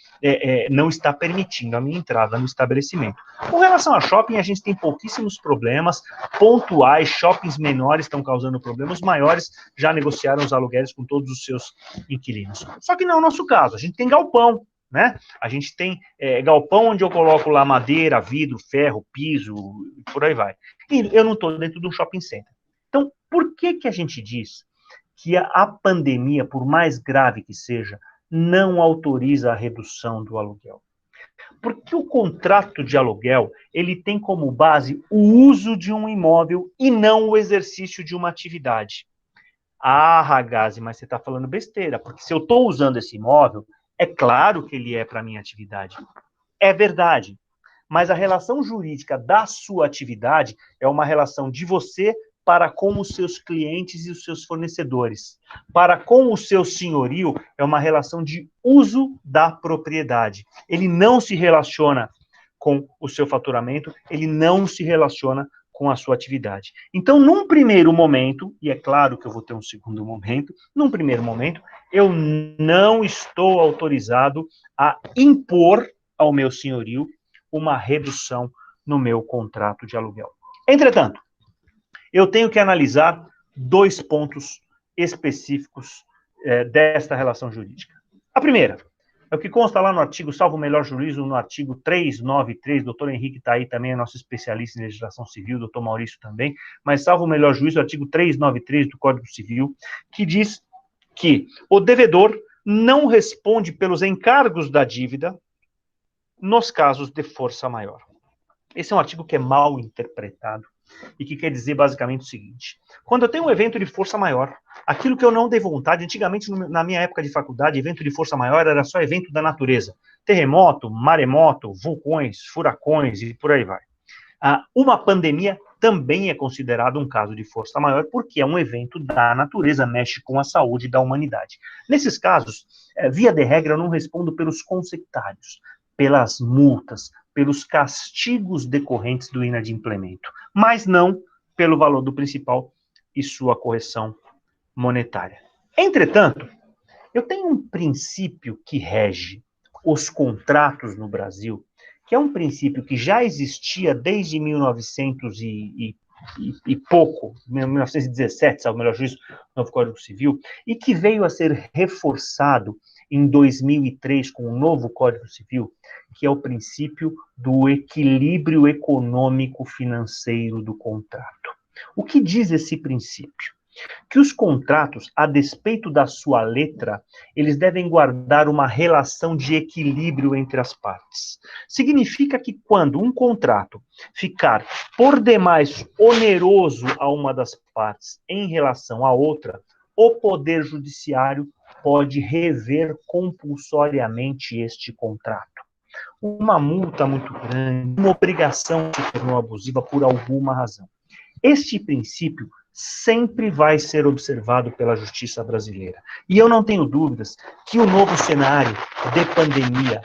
não está permitindo a minha entrada no estabelecimento. Com relação a shopping, a gente tem pouquíssimos problemas pontuais, shoppings menores estão causando problemas, maiores já negociaram os aluguéis com todos os seus inquilinos. Só que não é o nosso caso, a gente tem galpão, né? A gente tem galpão onde eu coloco lá madeira, vidro, ferro, piso, por aí vai. E eu não estou dentro de um shopping center. Então, por que a gente diz que a pandemia, por mais grave que seja, não autoriza a redução do aluguel? Porque o contrato de aluguel, ele tem como base o uso de um imóvel e não o exercício de uma atividade. Ah, Ragazzi, mas você está falando besteira, porque se eu estou usando esse imóvel, é claro que ele é para a minha atividade. É verdade. Mas a relação jurídica da sua atividade é uma relação de você para com os seus clientes e os seus fornecedores. Para com o seu senhorio, é uma relação de uso da propriedade. Ele não se relaciona com o seu faturamento, ele não se relaciona com a sua atividade. Então, num primeiro momento, e é claro que eu vou ter um segundo momento, num primeiro momento, eu não estou autorizado a impor ao meu senhorio uma redução no meu contrato de aluguel. Entretanto, eu tenho que analisar 2 pontos específicos desta relação jurídica. A primeira, é o que consta lá no artigo, salvo o melhor juízo, no artigo 393, doutor Henrique está aí também, é nosso especialista em legislação civil, doutor Maurício também, mas salvo o melhor juízo, o artigo 393 do Código Civil, que diz que o devedor não responde pelos encargos da dívida nos casos de força maior. Esse é um artigo que é mal interpretado e que quer dizer basicamente o seguinte: quando eu tenho um evento de força maior, aquilo que eu não dei vontade, antigamente na minha época de faculdade, evento de força maior era só evento da natureza, terremoto, maremoto, vulcões, furacões e por aí vai. Uma pandemia também é considerado um caso de força maior porque é um evento da natureza, mexe com a saúde da humanidade. Nesses casos, via de regra, eu não respondo pelos consectários, pelas multas, pelos castigos decorrentes do inadimplemento, mas não pelo valor do principal e sua correção monetária. Entretanto, eu tenho um princípio que rege os contratos no Brasil, que é um princípio que já existia desde 1900 e pouco, 1917, salvo o melhor juízo, novo Código Civil, e que veio a ser reforçado em 2003 com o novo Código Civil, que é o princípio do equilíbrio econômico-financeiro do contrato. O que diz esse princípio? Que os contratos, a despeito da sua letra, eles devem guardar uma relação de equilíbrio entre as partes. Significa que quando um contrato ficar por demais oneroso a uma das partes em relação à outra, o Poder Judiciário pode rever compulsoriamente este contrato. Uma multa muito grande, uma obrigação que se tornou abusiva por alguma razão. Este princípio sempre vai ser observado pela justiça brasileira. E eu não tenho dúvidas que o novo cenário de pandemia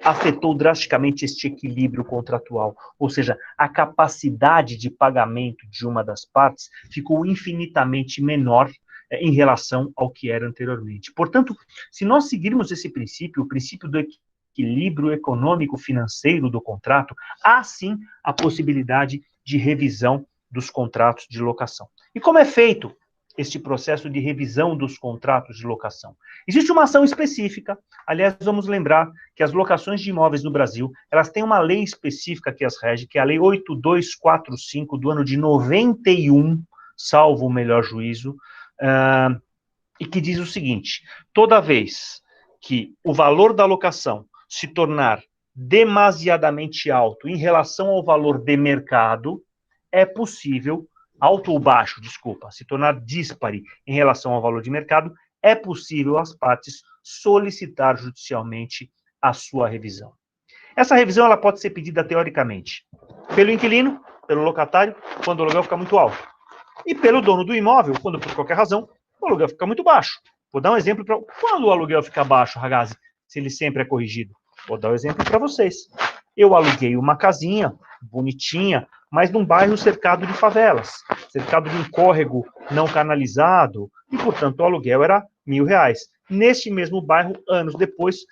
afetou drasticamente este equilíbrio contratual, ou seja, a capacidade de pagamento de uma das partes ficou infinitamente menor em relação ao que era anteriormente. Portanto, se nós seguirmos esse princípio, o princípio do equilíbrio econômico-financeiro do contrato, há sim a possibilidade de revisão dos contratos de locação. E como é feito este processo de revisão dos contratos de locação? Existe uma ação específica, aliás, vamos lembrar que as locações de imóveis no Brasil, elas têm uma lei específica que as rege, que é a Lei 8245 do ano de 91, salvo o melhor juízo, e que diz o seguinte: toda vez que o valor da locação se tornar demasiadamente alto em relação ao valor de mercado, é possível, alto ou baixo, desculpa, se tornar díspare em relação ao valor de mercado, é possível as partes solicitar judicialmente a sua revisão. Essa revisão ela pode ser pedida teoricamente pelo inquilino, pelo locatário, quando o aluguel fica muito alto, e pelo dono do imóvel, quando por qualquer razão o aluguel fica muito baixo. Vou dar um exemplo para quando o aluguel fica baixo, Ragazzi, se ele sempre é corrigido. Vou dar um exemplo para vocês. Eu aluguei uma casinha bonitinha, mas num bairro cercado de favelas, cercado de um córrego não canalizado, e, portanto, o aluguel era R$1.000. Neste mesmo bairro, anos depois,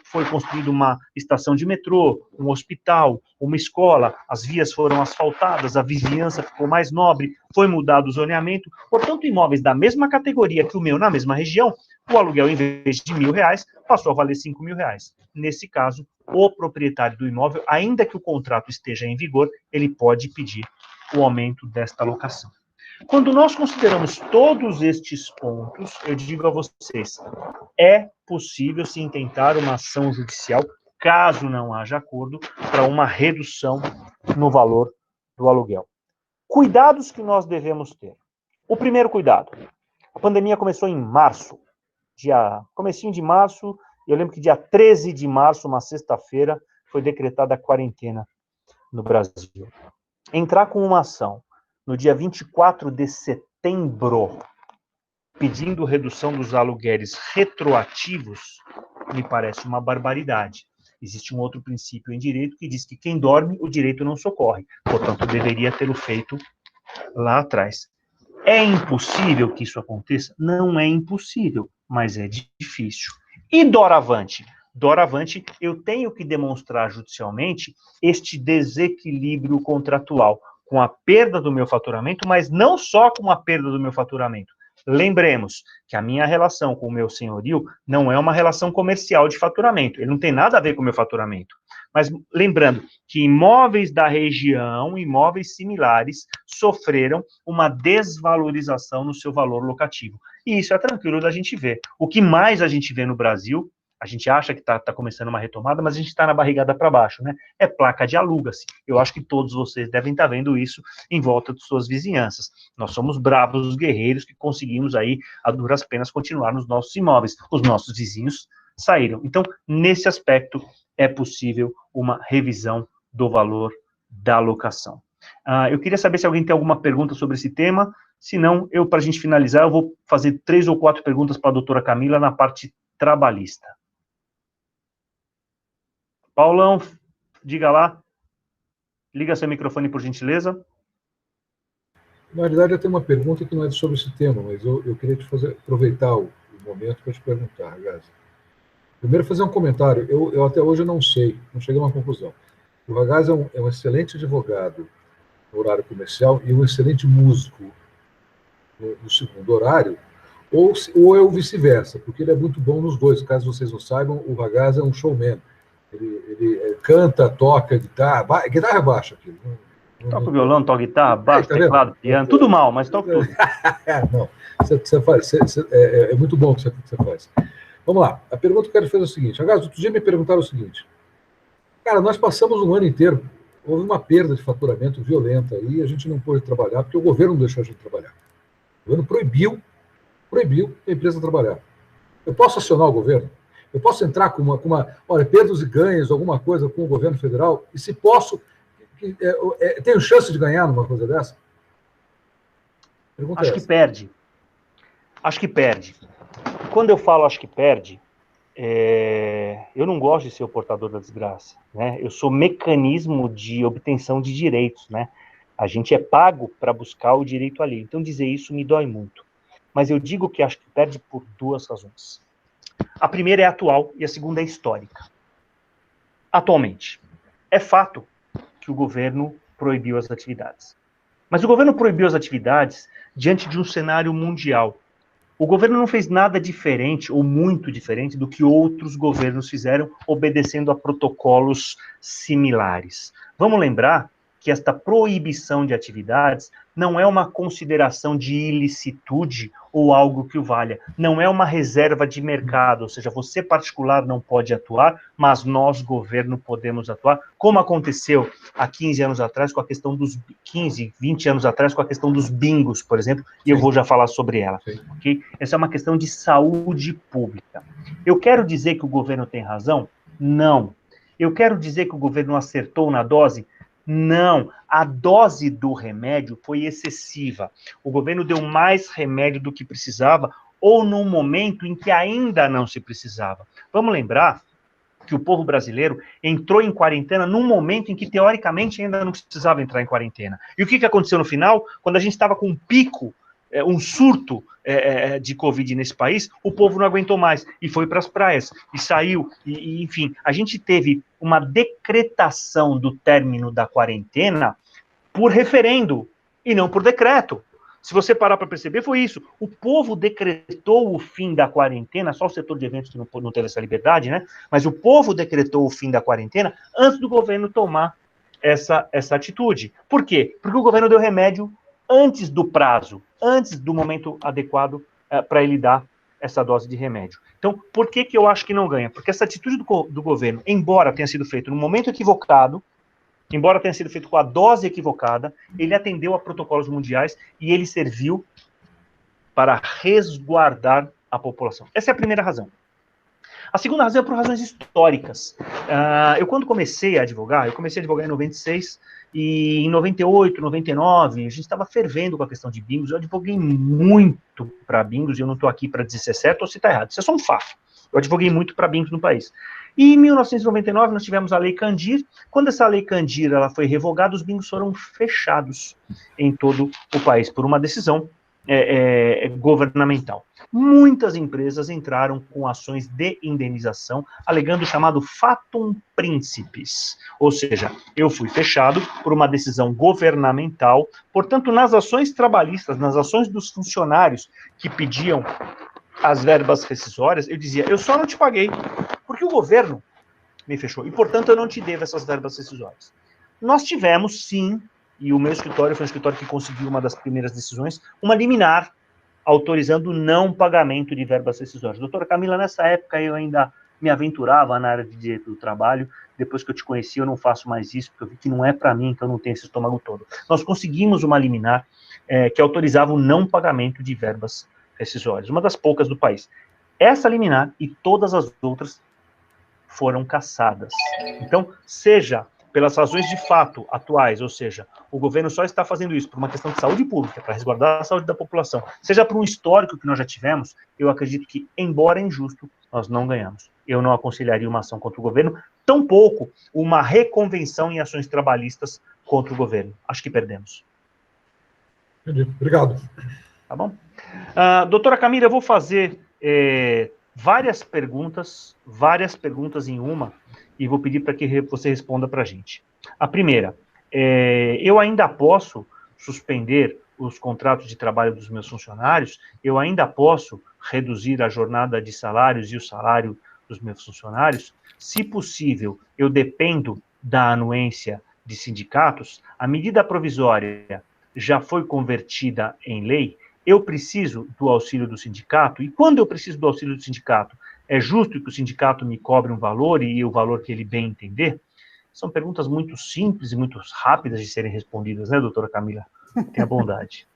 foi construída uma estação de metrô, um hospital, uma escola, as vias foram asfaltadas, a vizinhança ficou mais nobre, foi mudado o zoneamento. Portanto, imóveis da mesma categoria que o meu, na mesma região, o aluguel, em vez de R$1.000, passou a valer R$5.000. Nesse caso, o proprietário do imóvel, ainda que o contrato esteja em vigor, ele pode pedir o aumento desta locação. Quando nós consideramos todos estes pontos, eu digo a vocês, é possível se intentar uma ação judicial, caso não haja acordo, para uma redução no valor do aluguel. Cuidados que nós devemos ter. O primeiro cuidado, a pandemia começou em março, comecinho de março, eu lembro que dia 13 de março, uma sexta-feira, foi decretada a quarentena no Brasil. Entrar com uma ação no dia 24 de setembro, pedindo redução dos aluguéis retroativos, me parece uma barbaridade. Existe um outro princípio em direito que diz que quem dorme, o direito não socorre. Portanto, deveria tê-lo feito lá atrás. É impossível que isso aconteça? Não é impossível, mas é difícil. E doravante? Doravante, eu tenho que demonstrar judicialmente este desequilíbrio contratual, com a perda do meu faturamento, mas não só com a perda do meu faturamento. Lembremos que a minha relação com o meu senhorio não é uma relação comercial de faturamento, ele não tem nada a ver com o meu faturamento. Mas lembrando que imóveis da região, imóveis similares, sofreram uma desvalorização no seu valor locativo. E isso é tranquilo da gente ver. O que mais a gente vê no Brasil, a gente acha que está começando uma retomada, mas a gente está na barrigada para baixo, né? É placa de aluga-se. Eu acho que todos vocês devem estar vendo isso em volta de suas vizinhanças. Nós somos bravos guerreiros que conseguimos aí, a duras penas, continuar nos nossos imóveis. Os nossos vizinhos saíram. Então, nesse aspecto, é possível uma revisão do valor da locação. Eu queria saber se alguém tem alguma pergunta sobre esse tema. Se não, para a gente finalizar, eu vou fazer 3 ou 4 perguntas para a doutora Camila na parte trabalhista. Paulão, diga lá. Liga seu microfone, por gentileza. Na realidade, eu tenho uma pergunta que não é sobre esse tema, mas eu queria aproveitar o momento para te perguntar, Ragazzi. Primeiro, fazer um comentário. Eu até hoje não sei, não cheguei a uma conclusão. O Ragazzi é um excelente advogado no horário comercial e um excelente músico no segundo horário, ou é o vice-versa, porque ele é muito bom nos dois. Caso vocês não saibam, o Ragazzi é um showman. Ele canta, toca guitarra, guitarra baixa. Aqui. Toca violão, toca guitarra, baixo, tá teclado, piano, tudo mal, mas toca tudo. Não, você faz, é muito bom o que você faz. Vamos lá, a pergunta que eu quero fazer é o seguinte. Ragazzi, outro dia me perguntaram o seguinte. Cara, nós passamos um ano inteiro, houve uma perda de faturamento violenta aí, a gente não pôde trabalhar, porque o governo não deixou a gente trabalhar. O governo proibiu a empresa trabalhar. Eu posso acionar o governo? Eu posso entrar com uma olha, perdas e ganhos, alguma coisa com o governo federal? E se posso, tenho chance de ganhar numa coisa dessa? Acho que perde. Acho que perde. Quando eu falo acho que perde, eu não gosto de ser o portador da desgraça, né? Eu sou mecanismo de obtenção de direitos, né? A gente é pago para buscar o direito ali. Então dizer isso me dói muito. Mas eu digo que acho que perde por 2 razões. A primeira é atual e a segunda é histórica. Atualmente, é fato que o governo proibiu as atividades. Mas o governo proibiu as atividades diante de um cenário mundial. O governo não fez nada diferente, ou muito diferente, do que outros governos fizeram, obedecendo a protocolos similares. Vamos lembrar que esta proibição de atividades não é uma consideração de ilicitude ou algo que o valha. Não é uma reserva de mercado, ou seja, você particular não pode atuar, mas nós, governo, podemos atuar, como aconteceu há 15 anos atrás com a questão dos 15, 20 anos atrás com a questão dos bingos, por exemplo, e eu vou já falar sobre ela. Okay? Essa é uma questão de saúde pública. Eu quero dizer que o governo tem razão? Não. Eu quero dizer que o governo acertou na dose? Não, a dose do remédio foi excessiva. O governo deu mais remédio do que precisava, ou num momento em que ainda não se precisava. Vamos lembrar que o povo brasileiro entrou em quarentena num momento em que, teoricamente, ainda não precisava entrar em quarentena. E o que aconteceu no final? Quando a gente estava com um pico, um surto de Covid nesse país, o povo não aguentou mais e foi para as praias, e saiu, e enfim, a gente teve uma decretação do término da quarentena por referendo, e não por decreto. Se você parar para perceber, foi isso. O povo decretou o fim da quarentena, só o setor de eventos que não teve essa liberdade, né? Mas o povo decretou o fim da quarentena antes do governo tomar essa atitude. Por quê? Porque o governo deu remédio antes do prazo, antes do momento adequado para ele dar essa dose de remédio. Então, por que eu acho que não ganha? Porque essa atitude do governo, embora tenha sido feita no momento equivocado, embora tenha sido feito com a dose equivocada, ele atendeu a protocolos mundiais e ele serviu para resguardar a população. Essa é a primeira razão. A segunda razão é por razões históricas. Eu, quando comecei a advogar em 96, e em 98, 99, a gente estava fervendo com a questão de bingos. Eu advoguei muito para bingos, e eu não estou aqui para dizer se é certo ou se está errado. Isso é só um fato. Eu advoguei muito para bingos no país. E em 1999, nós tivemos a Lei Candir. Quando essa Lei Candir ela foi revogada, os bingos foram fechados em todo o país, por uma decisão governamental. Muitas empresas entraram com ações de indenização, alegando o chamado fatum principis, ou seja, eu fui fechado por uma decisão governamental, portanto, nas ações trabalhistas, nas ações dos funcionários que pediam as verbas rescisórias, eu dizia, eu só não te paguei, porque o governo me fechou, e, portanto, eu não te devo essas verbas rescisórias. Nós tivemos, sim, e o meu escritório foi um escritório que conseguiu uma das primeiras decisões, uma liminar autorizando o não pagamento de verbas rescisórias. Doutora Camila, nessa época eu ainda me aventurava na área de direito do trabalho, depois que eu te conheci eu não faço mais isso, porque eu vi que não é para mim, então eu não tenho esse estômago todo. Nós conseguimos uma liminar que autorizava o não pagamento de verbas rescisórias, uma das poucas do país. Essa liminar e todas as outras foram cassadas. Então, seja pelas razões de fato atuais, ou seja, o governo só está fazendo isso por uma questão de saúde pública, para resguardar a saúde da população, seja por um histórico que nós já tivemos, eu acredito que, embora injusto, nós não ganhamos. Eu não aconselharia uma ação contra o governo, tampouco uma reconvenção em ações trabalhistas contra o governo. Acho que perdemos. Entendi. Obrigado. Tá bom? Doutora Camila, eu vou fazer várias perguntas em uma, e vou pedir para que você responda para a gente. A primeira, eu ainda posso suspender os contratos de trabalho dos meus funcionários? Eu ainda posso reduzir a jornada de salários e o salário dos meus funcionários? Se possível, eu dependo da anuência de sindicatos? A medida provisória já foi convertida em lei? Eu preciso do auxílio do sindicato? E quando eu preciso do auxílio do sindicato, é justo que o sindicato me cobre um valor e o valor que ele bem entender? São perguntas muito simples e muito rápidas de serem respondidas, né, doutora Camila? Tenha bondade.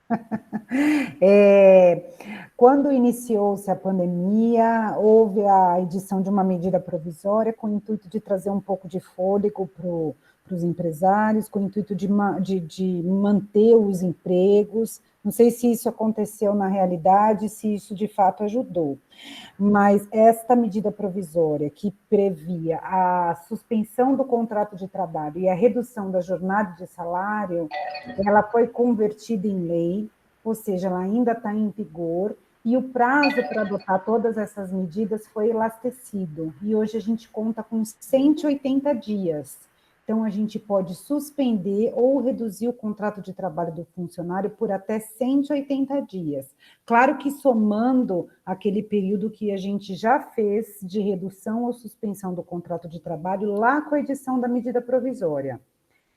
Quando iniciou-se a pandemia, houve a edição de uma medida provisória com o intuito de trazer um pouco de fôlego para os empresários, com o intuito de manter os empregos. Não sei se isso aconteceu na realidade, se isso de fato ajudou. Mas esta medida provisória que previa a suspensão do contrato de trabalho e a redução da jornada de salário, ela foi convertida em lei, ou seja, ela ainda está em vigor, e o prazo para adotar todas essas medidas foi elastecido, e hoje a gente conta com 180 dias. Então, a gente pode suspender ou reduzir o contrato de trabalho do funcionário por até 180 dias. Claro que somando aquele período que a gente já fez de redução ou suspensão do contrato de trabalho lá com a edição da medida provisória.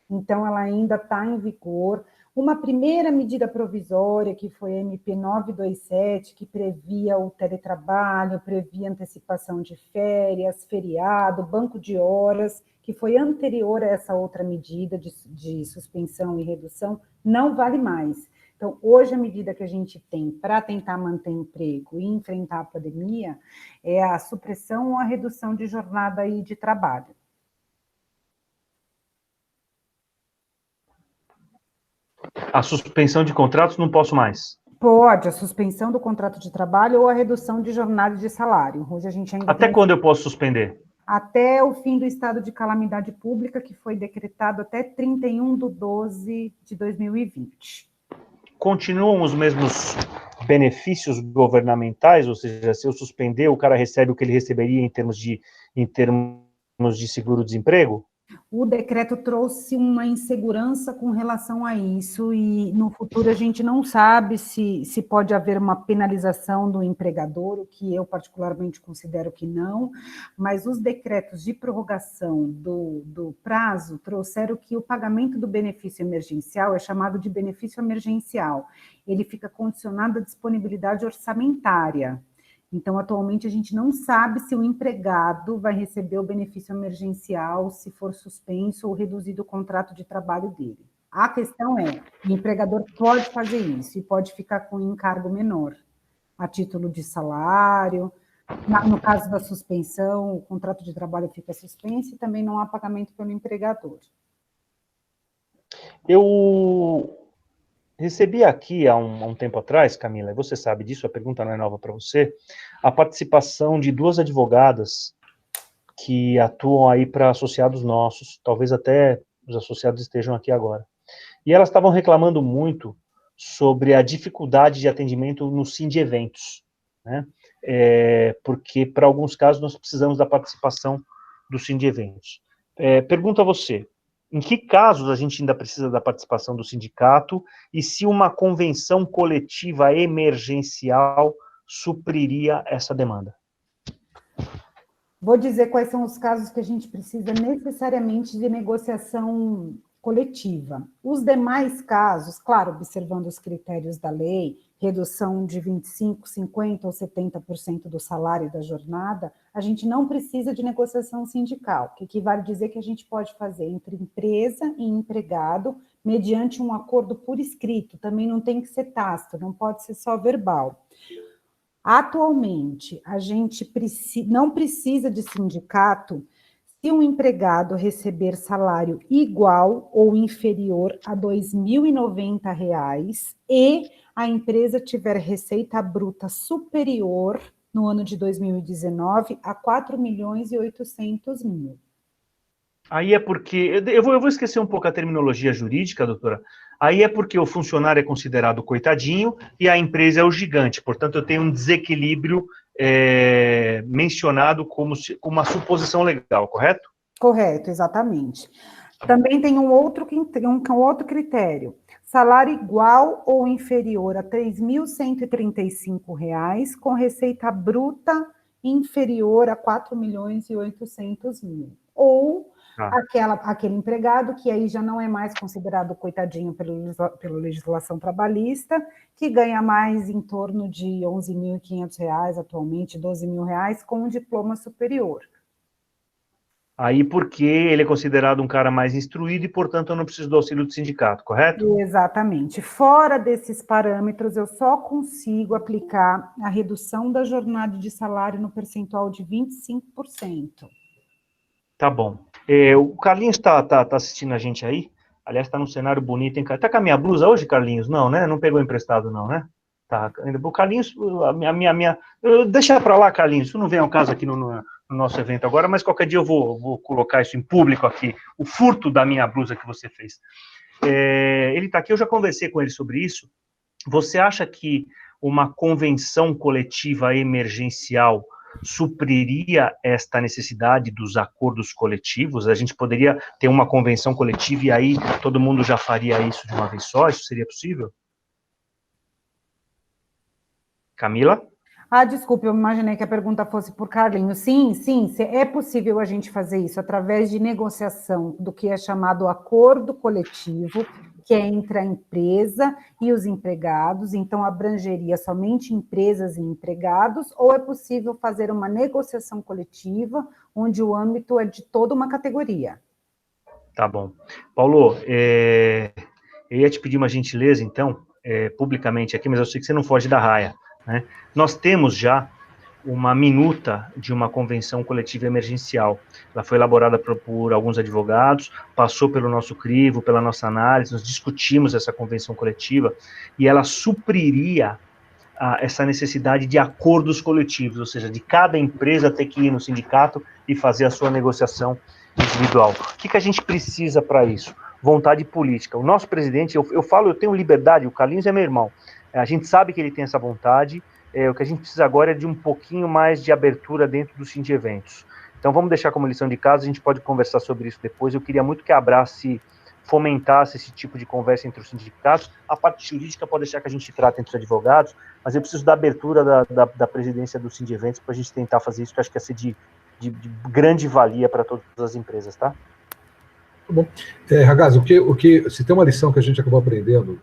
Então, ela ainda está em vigor. Uma primeira medida provisória, que foi a MP 927, que previa o teletrabalho, previa antecipação de férias, feriado, banco de horas, que foi anterior a essa outra medida de suspensão e redução, não vale mais. Então, hoje a medida que a gente tem para tentar manter emprego e enfrentar a pandemia é a supressão ou a redução de jornada e de trabalho. A suspensão de contratos não posso mais. Pode, a suspensão do contrato de trabalho ou a redução de jornada e de salário. Hoje a gente ainda Até quando eu posso suspender? Até o fim do estado de calamidade pública, que foi decretado até 31/12/2020. Continuam os mesmos benefícios governamentais, ou seja, se eu suspender, o cara recebe o que ele receberia em termos de seguro-desemprego? O decreto trouxe uma insegurança com relação a isso, e no futuro a gente não sabe se pode haver uma penalização do empregador, o que eu particularmente considero que não, mas os decretos de prorrogação do prazo trouxeram que o pagamento do benefício emergencial é chamado de benefício emergencial. Ele fica condicionado à disponibilidade orçamentária. Então, atualmente, a gente não sabe se o empregado vai receber o benefício emergencial se for suspenso ou reduzido o contrato de trabalho dele. A questão é, o empregador pode fazer isso e pode ficar com um encargo menor, a título de salário. No caso da suspensão, o contrato de trabalho fica suspenso e também não há pagamento pelo empregador. Eu recebi aqui, há um tempo atrás, Camila, e você sabe disso, a pergunta não é nova para você, a participação de 2 advogadas que atuam aí para associados nossos, talvez até os associados estejam aqui agora. E elas estavam reclamando muito sobre a dificuldade de atendimento no Sindeventos, né? Porque, para alguns casos, nós precisamos da participação do Sindeventos. Pergunto a você, em que casos a gente ainda precisa da participação do sindicato e se uma convenção coletiva emergencial supriria essa demanda? Vou dizer quais são os casos que a gente precisa necessariamente de negociação coletiva. Os demais casos, claro, observando os critérios da lei, redução de 25%, 50% ou 70% do salário da jornada, a gente não precisa de negociação sindical, que equivale a dizer que a gente pode fazer entre empresa e empregado, mediante um acordo por escrito, também não tem que ser tácito, não pode ser só verbal. Atualmente, a gente não precisa de sindicato se um empregado receber salário igual ou inferior a R$ 2.090 e a empresa tiver receita bruta superior no ano de 2019 a R$ 4.800.000. Aí é porque, eu vou esquecer um pouco a terminologia jurídica, doutora, aí é porque o funcionário é considerado coitadinho e a empresa é o gigante, portanto eu tenho um desequilíbrio mencionado como uma suposição legal, correto? Correto, exatamente. Também tem um outro critério, salário igual ou inferior a R$ 3.135, com receita bruta inferior a R$ 4.800.000. Ou aquele empregado que aí já não é mais considerado coitadinho pela legislação trabalhista, que ganha mais em torno de R$ 11.500, atualmente R$ 12.000, com um diploma superior. Aí porque ele é considerado um cara mais instruído e, portanto, eu não preciso do auxílio do sindicato, correto? Exatamente. Fora desses parâmetros, eu só consigo aplicar a redução da jornada de salário no percentual de 25%. Tá bom. O Carlinhos tá assistindo a gente aí? Aliás, tá num cenário bonito, hein? Tá com a minha blusa hoje, Carlinhos? Não, né? Não pegou emprestado, não, né? Tá. O Carlinhos, deixa pra lá, Carlinhos. Isso não vem ao caso aqui no nosso evento agora, mas qualquer dia eu vou colocar isso em público aqui. O furto da minha blusa que você fez. Ele tá aqui, eu já conversei com ele sobre isso. Você acha que uma convenção coletiva emergencial supriria esta necessidade dos acordos coletivos? A gente poderia ter uma convenção coletiva e aí todo mundo já faria isso de uma vez só? Isso seria possível? Camila? Desculpe, eu imaginei que a pergunta fosse por Carlinhos. Sim, é possível a gente fazer isso através de negociação do que é chamado acordo coletivo, que é entre a empresa e os empregados, então abrangeria somente empresas e empregados, ou é possível fazer uma negociação coletiva, onde o âmbito é de toda uma categoria? Tá bom. Paulo, eu ia te pedir uma gentileza, então, publicamente aqui, mas eu sei que você não foge da raia, né? Nós temos já uma minuta de uma convenção coletiva emergencial. Ela foi elaborada por alguns advogados, passou pelo nosso crivo, pela nossa análise, nós discutimos essa convenção coletiva e ela supriria essa necessidade de acordos coletivos, ou seja, de cada empresa ter que ir no sindicato e fazer a sua negociação individual. O que a gente precisa para isso? Vontade política. O nosso presidente, eu tenho liberdade, o Carlinhos é meu irmão, a gente sabe que ele tem essa vontade, o que a gente precisa agora é de um pouquinho mais de abertura dentro do Sindiventos. Então vamos deixar como lição de casa, a gente pode conversar sobre isso depois. Eu queria muito que a Abrace fomentasse esse tipo de conversa entre os sindicatos. A parte jurídica pode deixar que a gente trata entre os advogados, mas eu preciso da abertura da presidência do Sindiventos para a gente tentar fazer isso, que eu acho que ia ser de grande valia para todas as empresas, tá? Tá bom. Ragazzi, se tem uma lição que a gente acabou aprendendo,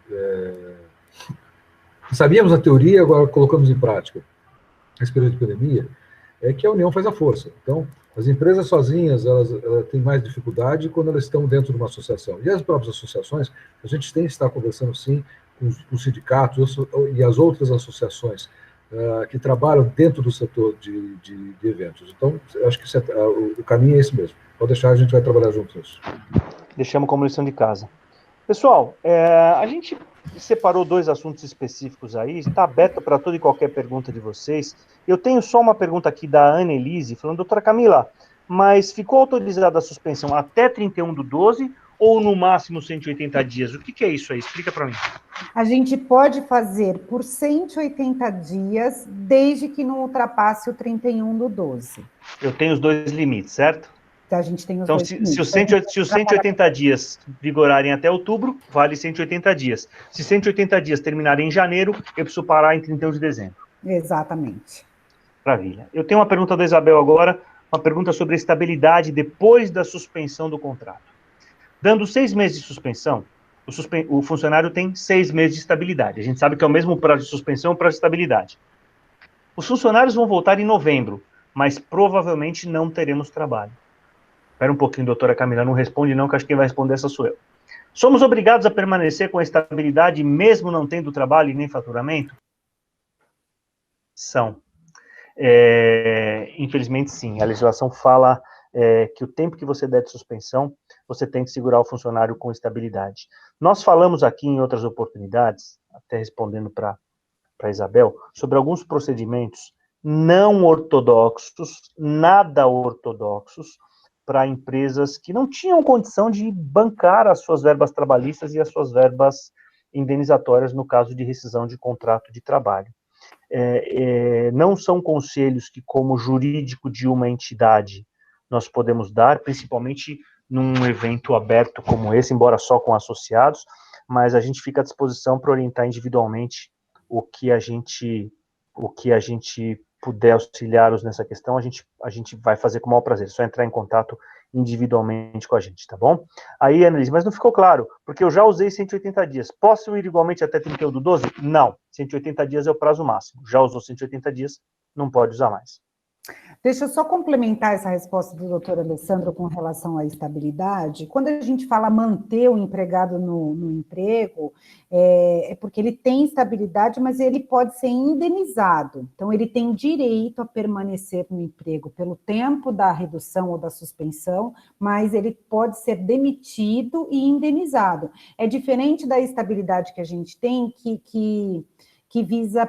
sabíamos na teoria, agora colocamos em prática, nesse período de pandemia, é que a união faz a força. Então, as empresas sozinhas, elas têm mais dificuldade quando elas estão dentro de uma associação. E as próprias associações, a gente tem que estar conversando, sim, com os sindicatos e as outras associações que trabalham dentro do setor de eventos. Então, eu acho que o caminho é esse mesmo. Pode deixar, a gente vai trabalhar juntos nisso. Deixamos como lição de casa. Pessoal, a gente separou 2 assuntos específicos aí, está aberto para toda e qualquer pergunta de vocês. Eu tenho só uma pergunta aqui da Ana Elise, falando, doutora Camila, mas ficou autorizada a suspensão até 31/12 ou no máximo 180 dias? O que é isso aí? Explica para mim. A gente pode fazer por 180 dias, desde que não ultrapasse o 31/12. Eu tenho os 2 limites, certo? A gente tem os então, dois se os 180 dias vigorarem até outubro, vale 180 dias. Se 180 dias terminarem em janeiro, eu preciso parar em 31 de dezembro. Exatamente. Maravilha. Eu tenho uma pergunta da Isabel agora, uma pergunta sobre a estabilidade depois da suspensão do contrato. Dando 6 meses de suspensão, o funcionário tem 6 meses de estabilidade. A gente sabe que é o mesmo prazo de suspensão e prazo de estabilidade. Os funcionários vão voltar em novembro, mas provavelmente não teremos trabalho. Espera um pouquinho, doutora Camila, não responde não, que acho que quem vai responder essa sou eu. Somos obrigados a permanecer com a estabilidade mesmo não tendo trabalho e nem faturamento? São. Infelizmente, sim. A legislação fala que o tempo que você der de suspensão, você tem que segurar o funcionário com estabilidade. Nós falamos aqui em outras oportunidades, até respondendo para a Isabel, sobre alguns procedimentos não ortodoxos, nada ortodoxos, para empresas que não tinham condição de bancar as suas verbas trabalhistas e as suas verbas indenizatórias no caso de rescisão de contrato de trabalho. Não são conselhos que, como jurídico de uma entidade, nós podemos dar, principalmente num evento aberto como esse, embora só com associados, mas a gente fica à disposição para orientar individualmente o que a gente puder auxiliar-os nessa questão, a gente vai fazer com o maior prazer, é só entrar em contato individualmente com a gente, tá bom? Aí, Annelise, mas não ficou claro, porque eu já usei 180 dias, posso ir igualmente até 31/12? Não, 180 dias é o prazo máximo, já usou 180 dias, não pode usar mais. Deixa eu só complementar essa resposta do doutor Alessandro com relação à estabilidade. Quando a gente fala manter o empregado no emprego, é porque ele tem estabilidade, mas ele pode ser indenizado. Então, ele tem direito a permanecer no emprego pelo tempo da redução ou da suspensão, mas ele pode ser demitido e indenizado. É diferente da estabilidade que a gente tem, que visa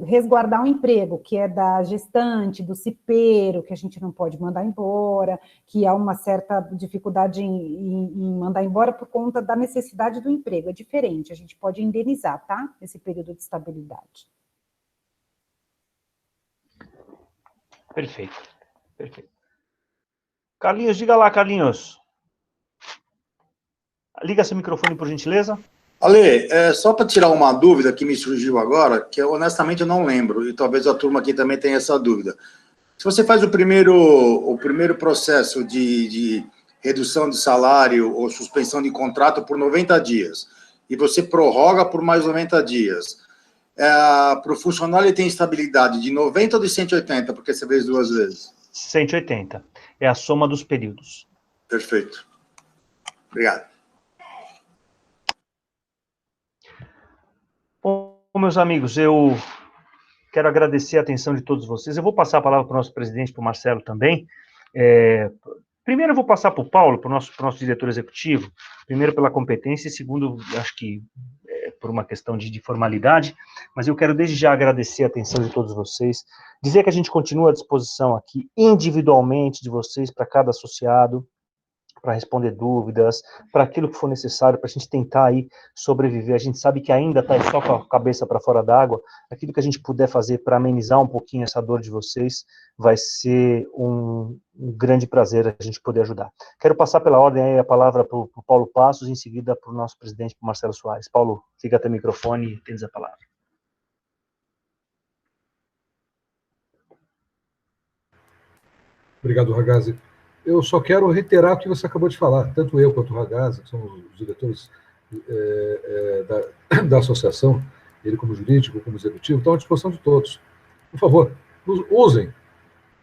resguardar o emprego, que é da gestante, do cipeiro, que a gente não pode mandar embora, que há uma certa dificuldade em mandar embora por conta da necessidade do emprego. É diferente, a gente pode indenizar, tá? Esse período de estabilidade. Perfeito. Perfeito. Carlinhos, diga lá, Carlinhos. Liga seu microfone, por gentileza. Ale, só para tirar uma dúvida que me surgiu agora, que honestamente eu não lembro, e talvez a turma aqui também tenha essa dúvida. Se você faz o primeiro processo de redução de salário ou suspensão de contrato por 90 dias, e você prorroga por mais 90 dias, para o funcionário ele tem estabilidade de 90 ou de 180, porque você fez 2 vezes? 180. É a soma dos períodos. Perfeito. Obrigado. Bom, meus amigos, eu quero agradecer a atenção de todos vocês. Eu vou passar a palavra para o nosso presidente, para o Marcelo também. Primeiro eu vou passar para o Paulo, para o nosso diretor executivo, primeiro pela competência e segundo, acho que por uma questão de formalidade, mas eu quero desde já agradecer a atenção de todos vocês, dizer que a gente continua à disposição aqui, individualmente, de vocês, para cada associado, para responder dúvidas, para aquilo que for necessário, para a gente tentar aí sobreviver. A gente sabe que ainda está só com a cabeça para fora d'água. Aquilo que a gente puder fazer para amenizar um pouquinho essa dor de vocês, vai ser um grande prazer a gente poder ajudar. Quero passar pela ordem aí a palavra para o Paulo Passos, e em seguida para o nosso presidente, para o Marcelo Soares. Paulo, liga teu microfone e tens a palavra. Obrigado, Ragazzi. Eu só quero reiterar o que você acabou de falar, tanto eu quanto o Ragazzi, que são os diretores da associação, ele como jurídico, como executivo, estão à disposição de todos. Por favor, usem,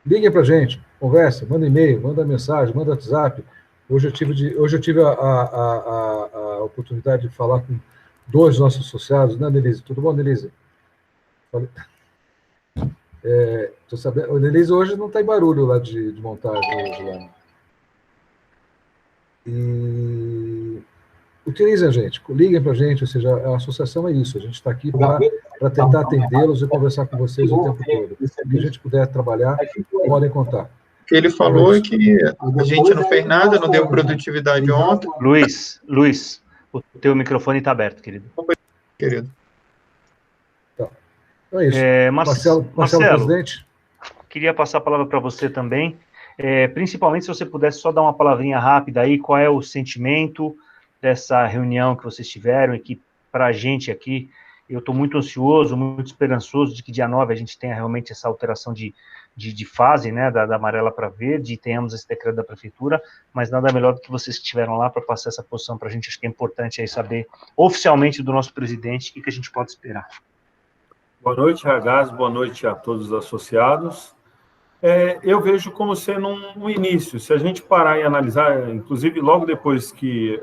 liguem para a gente, conversem, mandem e-mail, mandem mensagem, mandem WhatsApp. Hoje eu tive a oportunidade de falar com 2 dos nossos associados, né, Nelise? Tudo bom, Nelise? Estou sabendo, o Nelise hoje não está em barulho lá de montagem hoje lá. E utilizem a gente, liguem para a gente, ou seja, a associação é isso, a gente está aqui para tentar atendê-los e conversar com vocês o tempo todo. Se a gente puder trabalhar, podem contar. O que ele falou é que a gente não fez nada, não deu produtividade ontem. Luiz, o teu microfone está aberto, querido. Querido. Tá. Então é isso. Marcelo, presidente. Queria passar a palavra para você também. Principalmente se você pudesse só dar uma palavrinha rápida aí, qual é o sentimento dessa reunião que vocês tiveram, e que para a gente aqui, eu estou muito ansioso, muito esperançoso de que dia 9 a gente tenha realmente essa alteração de fase, né, da amarela para verde, e tenhamos esse decreto da prefeitura, mas nada melhor do que vocês que estiveram lá para passar essa posição para a gente. Acho que é importante aí saber oficialmente do nosso presidente o que a gente pode esperar. Boa noite, Ragazzi, boa noite a todos os associados. Eu vejo como sendo um início. Se a gente parar e analisar, inclusive logo depois que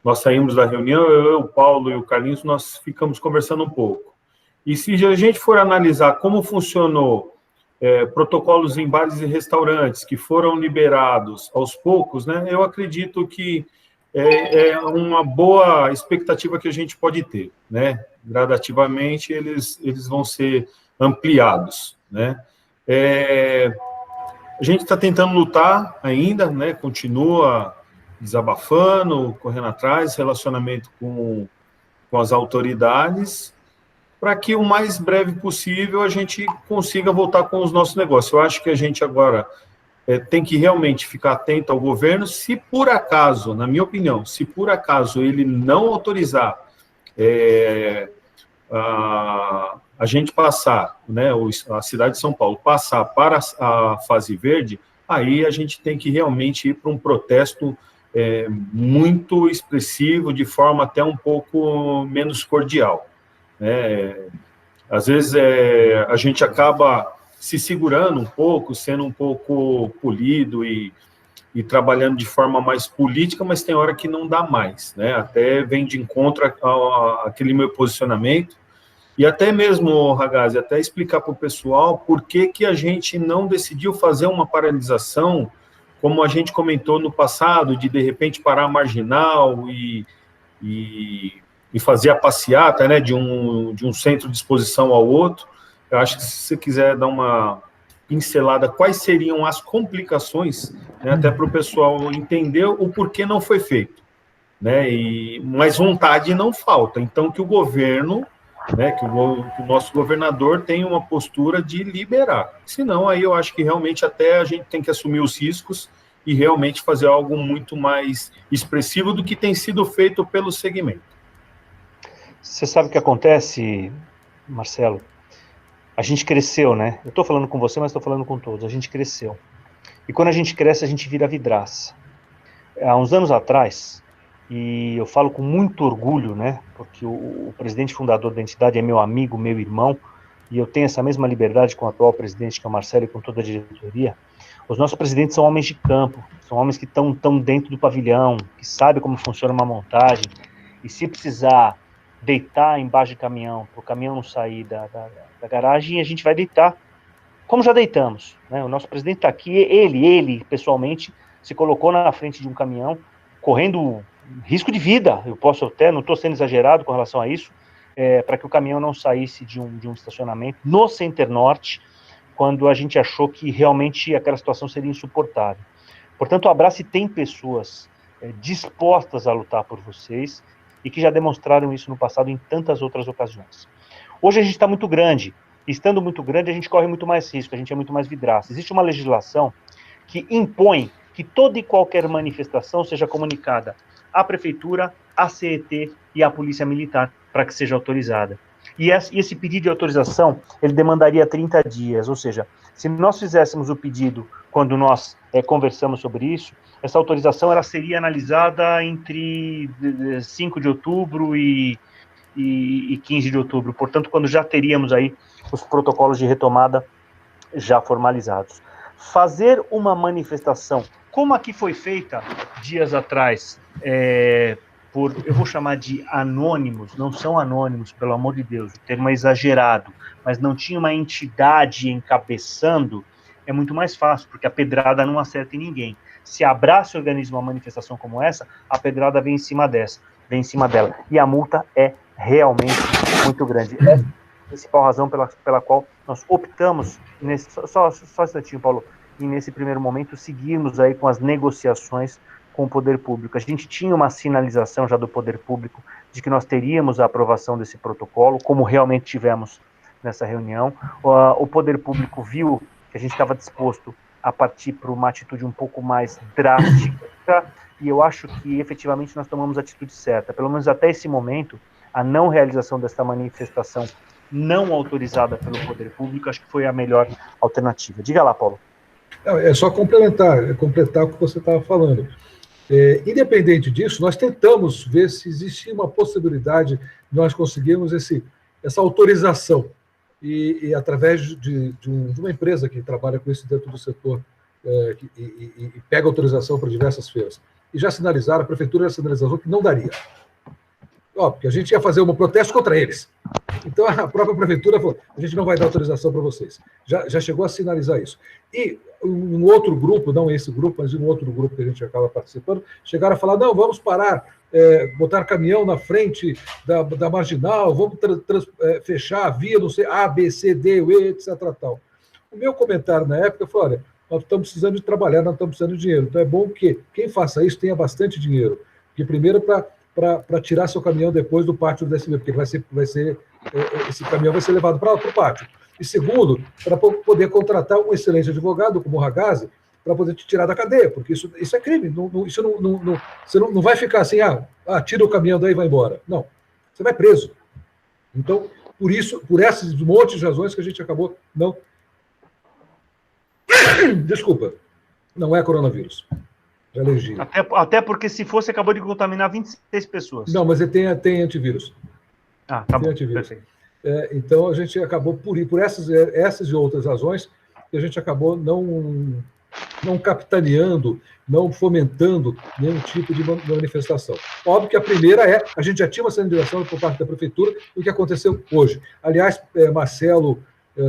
nós saímos da reunião, eu, o Paulo e o Carlinhos, nós ficamos conversando um pouco. E se a gente for analisar como funcionou protocolos em bares e restaurantes que foram liberados aos poucos, né, eu acredito que é uma boa expectativa que a gente pode ter, né? Gradativamente eles vão ser ampliados, né? A gente está tentando lutar ainda, né? Continua desabafando, correndo atrás, relacionamento com as autoridades, para que o mais breve possível a gente consiga voltar com os nossos negócios. Eu acho que a gente agora tem que realmente ficar atento ao governo. Se por acaso, na minha opinião, se por acaso ele não autorizar a gente passar, né, a cidade de São Paulo passar para a fase verde, aí a gente tem que realmente ir para um protesto muito expressivo, de forma até um pouco menos cordial. Às vezes a gente acaba se segurando um pouco, sendo um pouco polido e trabalhando de forma mais política, mas tem hora que não dá mais, né? Até vem de encontro àquele meu posicionamento. E até mesmo, Ragazzi, até explicar para o pessoal por que a gente não decidiu fazer uma paralisação, como a gente comentou no passado, de repente parar a marginal e fazer a passeata, né, de um centro de exposição ao outro. Eu acho que se você quiser dar uma pincelada, quais seriam as complicações, né, até para o pessoal entender o porquê não foi feito, né? Mas vontade não falta. Então, que o governo né, que o nosso governador tenha uma postura de liberar. Senão, aí eu acho que realmente até a gente tem que assumir os riscos e realmente fazer algo muito mais expressivo do que tem sido feito pelo segmento. Você sabe o que acontece, Marcelo? A gente cresceu, né? Eu estou falando com você, mas estou falando com todos. A gente cresceu. E quando a gente cresce, a gente vira vidraça. Há uns anos atrás, e eu falo com muito orgulho, né? Porque o presidente fundador da entidade é meu amigo, meu irmão, e eu tenho essa mesma liberdade com o atual presidente, que é o Marcelo, e com toda a diretoria. Os nossos presidentes são homens de campo, são homens que estão dentro do pavilhão, que sabem como funciona uma montagem, e se precisar deitar embaixo de caminhão, para o caminhão não sair da garagem, a gente vai deitar, como já deitamos, né? O nosso presidente está aqui, ele pessoalmente se colocou na frente de um caminhão, correndo risco de vida, eu posso até, não estou sendo exagerado com relação a isso, para que o caminhão não saísse de um estacionamento no Center Norte, quando a gente achou que realmente aquela situação seria insuportável. Portanto, o Abrace tem pessoas dispostas a lutar por vocês, e que já demonstraram isso no passado em tantas outras ocasiões. Hoje a gente está muito grande, e estando muito grande a gente corre muito mais risco, a gente é muito mais vidraça. Existe uma legislação que impõe que toda e qualquer manifestação seja comunicada à Prefeitura, à CET e à Polícia Militar para que seja autorizada. E esse pedido de autorização, ele demandaria 30 dias, ou seja, se nós fizéssemos o pedido quando nós conversamos sobre isso, essa autorização ela seria analisada entre 5 de outubro e 15 de outubro, portanto, quando já teríamos aí os protocolos de retomada já formalizados. Fazer uma manifestação, como a que foi feita dias atrás, eu vou chamar de anônimos, não são anônimos, pelo amor de Deus, o termo é exagerado, mas não tinha uma entidade encabeçando, é muito mais fácil, porque a pedrada não acerta em ninguém. Se a Abrace organiza uma manifestação como essa, a pedrada vem em cima dela, e a multa é realmente muito grande. É a principal razão pela qual nós optamos, só um instantinho, Paulo, e nesse primeiro momento seguirmos aí com as negociações com o poder público. A gente tinha uma sinalização já do poder público de que nós teríamos a aprovação desse protocolo, como realmente tivemos nessa reunião. O poder público viu que a gente estava disposto a partir para uma atitude um pouco mais drástica, e eu acho que efetivamente nós tomamos a atitude certa. Pelo menos até esse momento, a não realização dessa manifestação não autorizada pelo poder público, acho que foi a melhor alternativa. Diga lá, Paulo. É só completar o que você estava falando. Independente disso, nós tentamos ver se existia uma possibilidade de nós conseguirmos essa autorização, e através de uma empresa que trabalha com isso dentro do setor, e pega autorização para diversas feiras. E já sinalizaram, a prefeitura já sinalizou que não daria. Porque a gente ia fazer um protesto contra eles. Então, a própria prefeitura falou, a gente não vai dar autorização para vocês. Já chegou a sinalizar isso. E um outro grupo, não esse grupo, mas um outro grupo que a gente acaba participando, chegaram a falar, não, vamos parar, botar caminhão na frente da marginal, vamos fechar a via, não sei, A, B, C, D, E, etc. Tal. O meu comentário na época foi, olha, nós estamos precisando de trabalhar, nós estamos precisando de dinheiro. Então é bom que quem faça isso tenha bastante dinheiro. Porque primeiro para tirar seu caminhão depois do pátio do DSB, porque esse caminhão vai ser levado para o pátio. E segundo, para poder contratar um excelente advogado, como o Ragazzi, para poder te tirar da cadeia, porque isso é crime. Você não vai ficar assim, tira o caminhão daí e vai embora. Não, você vai preso. Então, por esses montes de razões que a gente acabou não... Desculpa, não é coronavírus. É alergia. Até porque se fosse, acabou de contaminar 26 pessoas. Não, mas ele tem antivírus. Tá tem bom, antivírus. Perfeito. Então, a gente acabou, por essas e outras razões, que a gente acabou não capitaneando, não fomentando nenhum tipo de manifestação. Óbvio que a primeira a gente já tinha uma sinalização por parte da prefeitura do que aconteceu hoje. Aliás, Marcelo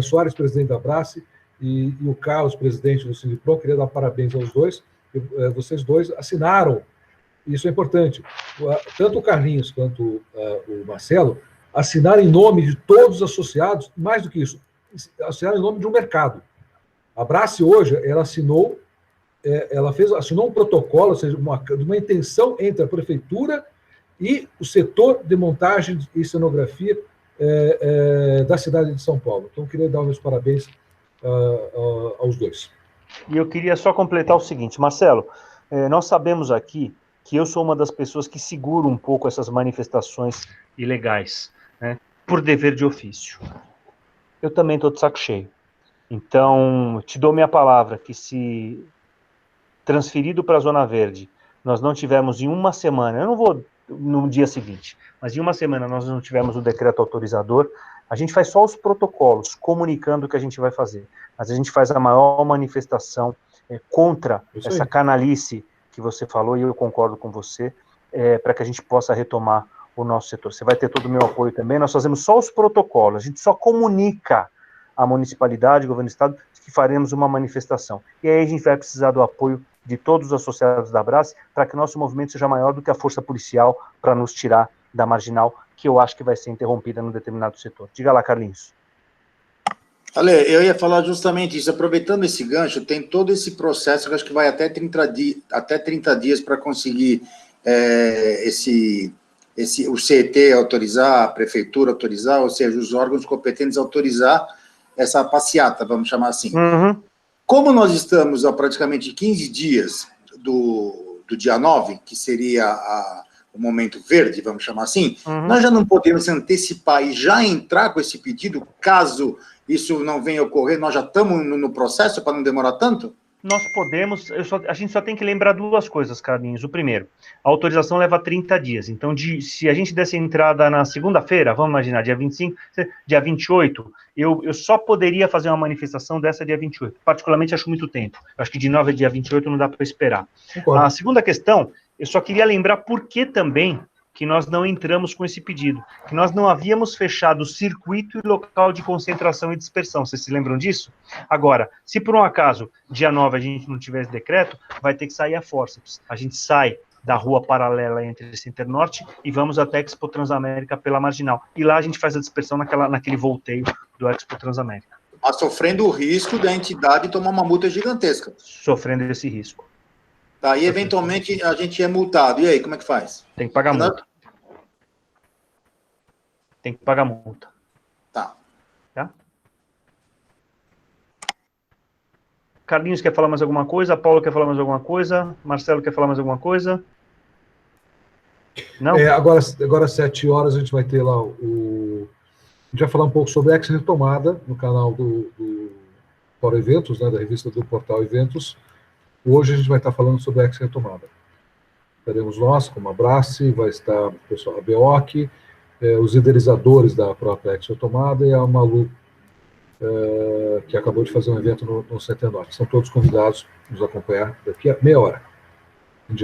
Soares, presidente da Abrace, e o Carlos, presidente do Sindipro, queria dar parabéns aos dois. Vocês dois assinaram, isso é importante, tanto o Carlinhos quanto o Marcelo assinaram em nome de todos os associados, mais do que isso, assinaram em nome de um mercado. A Abrace hoje, ela assinou um protocolo, ou seja, uma intenção entre a prefeitura e o setor de montagem e cenografia da cidade de São Paulo. Então, eu queria dar meus parabéns aos dois. E eu queria só completar o seguinte, Marcelo, nós sabemos aqui que eu sou uma das pessoas que segura um pouco essas manifestações ilegais, né, por dever de ofício. Eu também estou de saco cheio. Então, te dou minha palavra que se transferido para a Zona Verde, nós não tivermos em uma semana, eu não vou no dia seguinte, mas em uma semana nós não tivermos o decreto autorizador, a gente faz só os protocolos, comunicando o que a gente vai fazer. Mas a gente faz a maior manifestação contra essa canalice que você falou, e eu concordo com você, para que a gente possa retomar o nosso setor. Você vai ter todo o meu apoio também, nós fazemos só os protocolos, a gente só comunica à municipalidade, governo do estado, que faremos uma manifestação. E aí a gente vai precisar do apoio de todos os associados da Abrace, para que o nosso movimento seja maior do que a força policial para nos tirar da marginal, que eu acho que vai ser interrompida num determinado setor. Diga lá, Carlinhos. Ale, eu ia falar justamente isso, aproveitando esse gancho, tem todo esse processo, que acho que vai até 30 dias para conseguir o CET autorizar, a prefeitura autorizar, ou seja, os órgãos competentes autorizar essa passeata, vamos chamar assim. Uhum. Como nós estamos há praticamente 15 dias do dia 9, que seria o momento verde, vamos chamar assim, nós já não podemos antecipar e já entrar com esse pedido, caso isso não venha a ocorrer, nós já estamos no processo para não demorar tanto? Nós podemos, a gente só tem que lembrar duas coisas, Carlinhos. O primeiro, a autorização leva 30 dias, então se a gente desse entrada na segunda-feira, vamos imaginar, dia 25, dia 28, eu só poderia fazer uma manifestação dessa dia 28, particularmente acho muito tempo, eu acho que de 9 a dia 28 não dá para esperar. A segunda questão, eu só queria lembrar por que também que nós não entramos com esse pedido, que nós não havíamos fechado o circuito e local de concentração e dispersão, vocês se lembram disso? Agora, se por um acaso, dia 9 a gente não tiver esse decreto, vai ter que sair a forceps. A gente sai da rua paralela entre Center Norte e vamos até Expo Transamérica pela Marginal. E lá a gente faz a dispersão naquele volteio do Expo Transamérica. Mas sofrendo o risco da entidade tomar uma multa gigantesca. Sofrendo esse risco. Tá, e eventualmente a gente é multado. E aí, como é que faz? Tem que pagar multa. Tem que pagar multa. Tá. Carlinhos quer falar mais alguma coisa? Paulo quer falar mais alguma coisa? Marcelo quer falar mais alguma coisa? Não? Agora às 7 horas a gente vai ter lá a gente vai falar um pouco sobre a Ex Retomada no canal do Fórum Eventos, né, da revista do Portal Eventos. Hoje a gente vai estar falando sobre a Ex Retomada. Estaremos nós, como Abrace, vai estar o pessoal da BEOC, os idealizadores da própria Ex Retomada e a Malu, que acabou de fazer um evento no Center Norte. São todos convidados a nos acompanhar daqui a meia hora.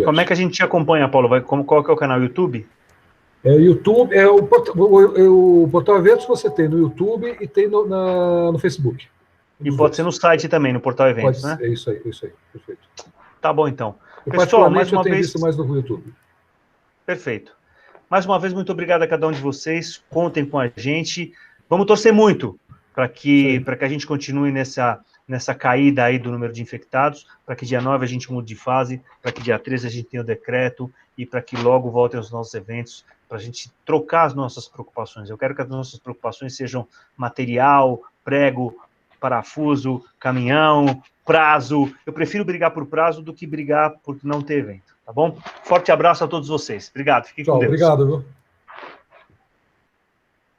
Como é que a gente te acompanha, Paulo? Qual que é o canal? YouTube? YouTube, o Portal Eventos você tem no YouTube e tem no Facebook. E pode ser no site também, no Portal Eventos, né? É isso aí, perfeito. Tá bom, então. Pessoal, mais uma vez... visto mais no YouTube. Perfeito. Mais uma vez, muito obrigado a cada um de vocês. Contem com a gente. Vamos torcer muito para que a gente continue nessa caída aí do número de infectados, para que dia 9 a gente mude de fase, para que dia 13 a gente tenha o decreto e para que logo voltem os nossos eventos, para a gente trocar as nossas preocupações. Eu quero que as nossas preocupações sejam material, prego, parafuso, caminhão, prazo. Eu prefiro brigar por prazo do que brigar por não ter evento, tá bom? Forte abraço a todos vocês. Obrigado. Fiquem com Deus. Obrigado, viu?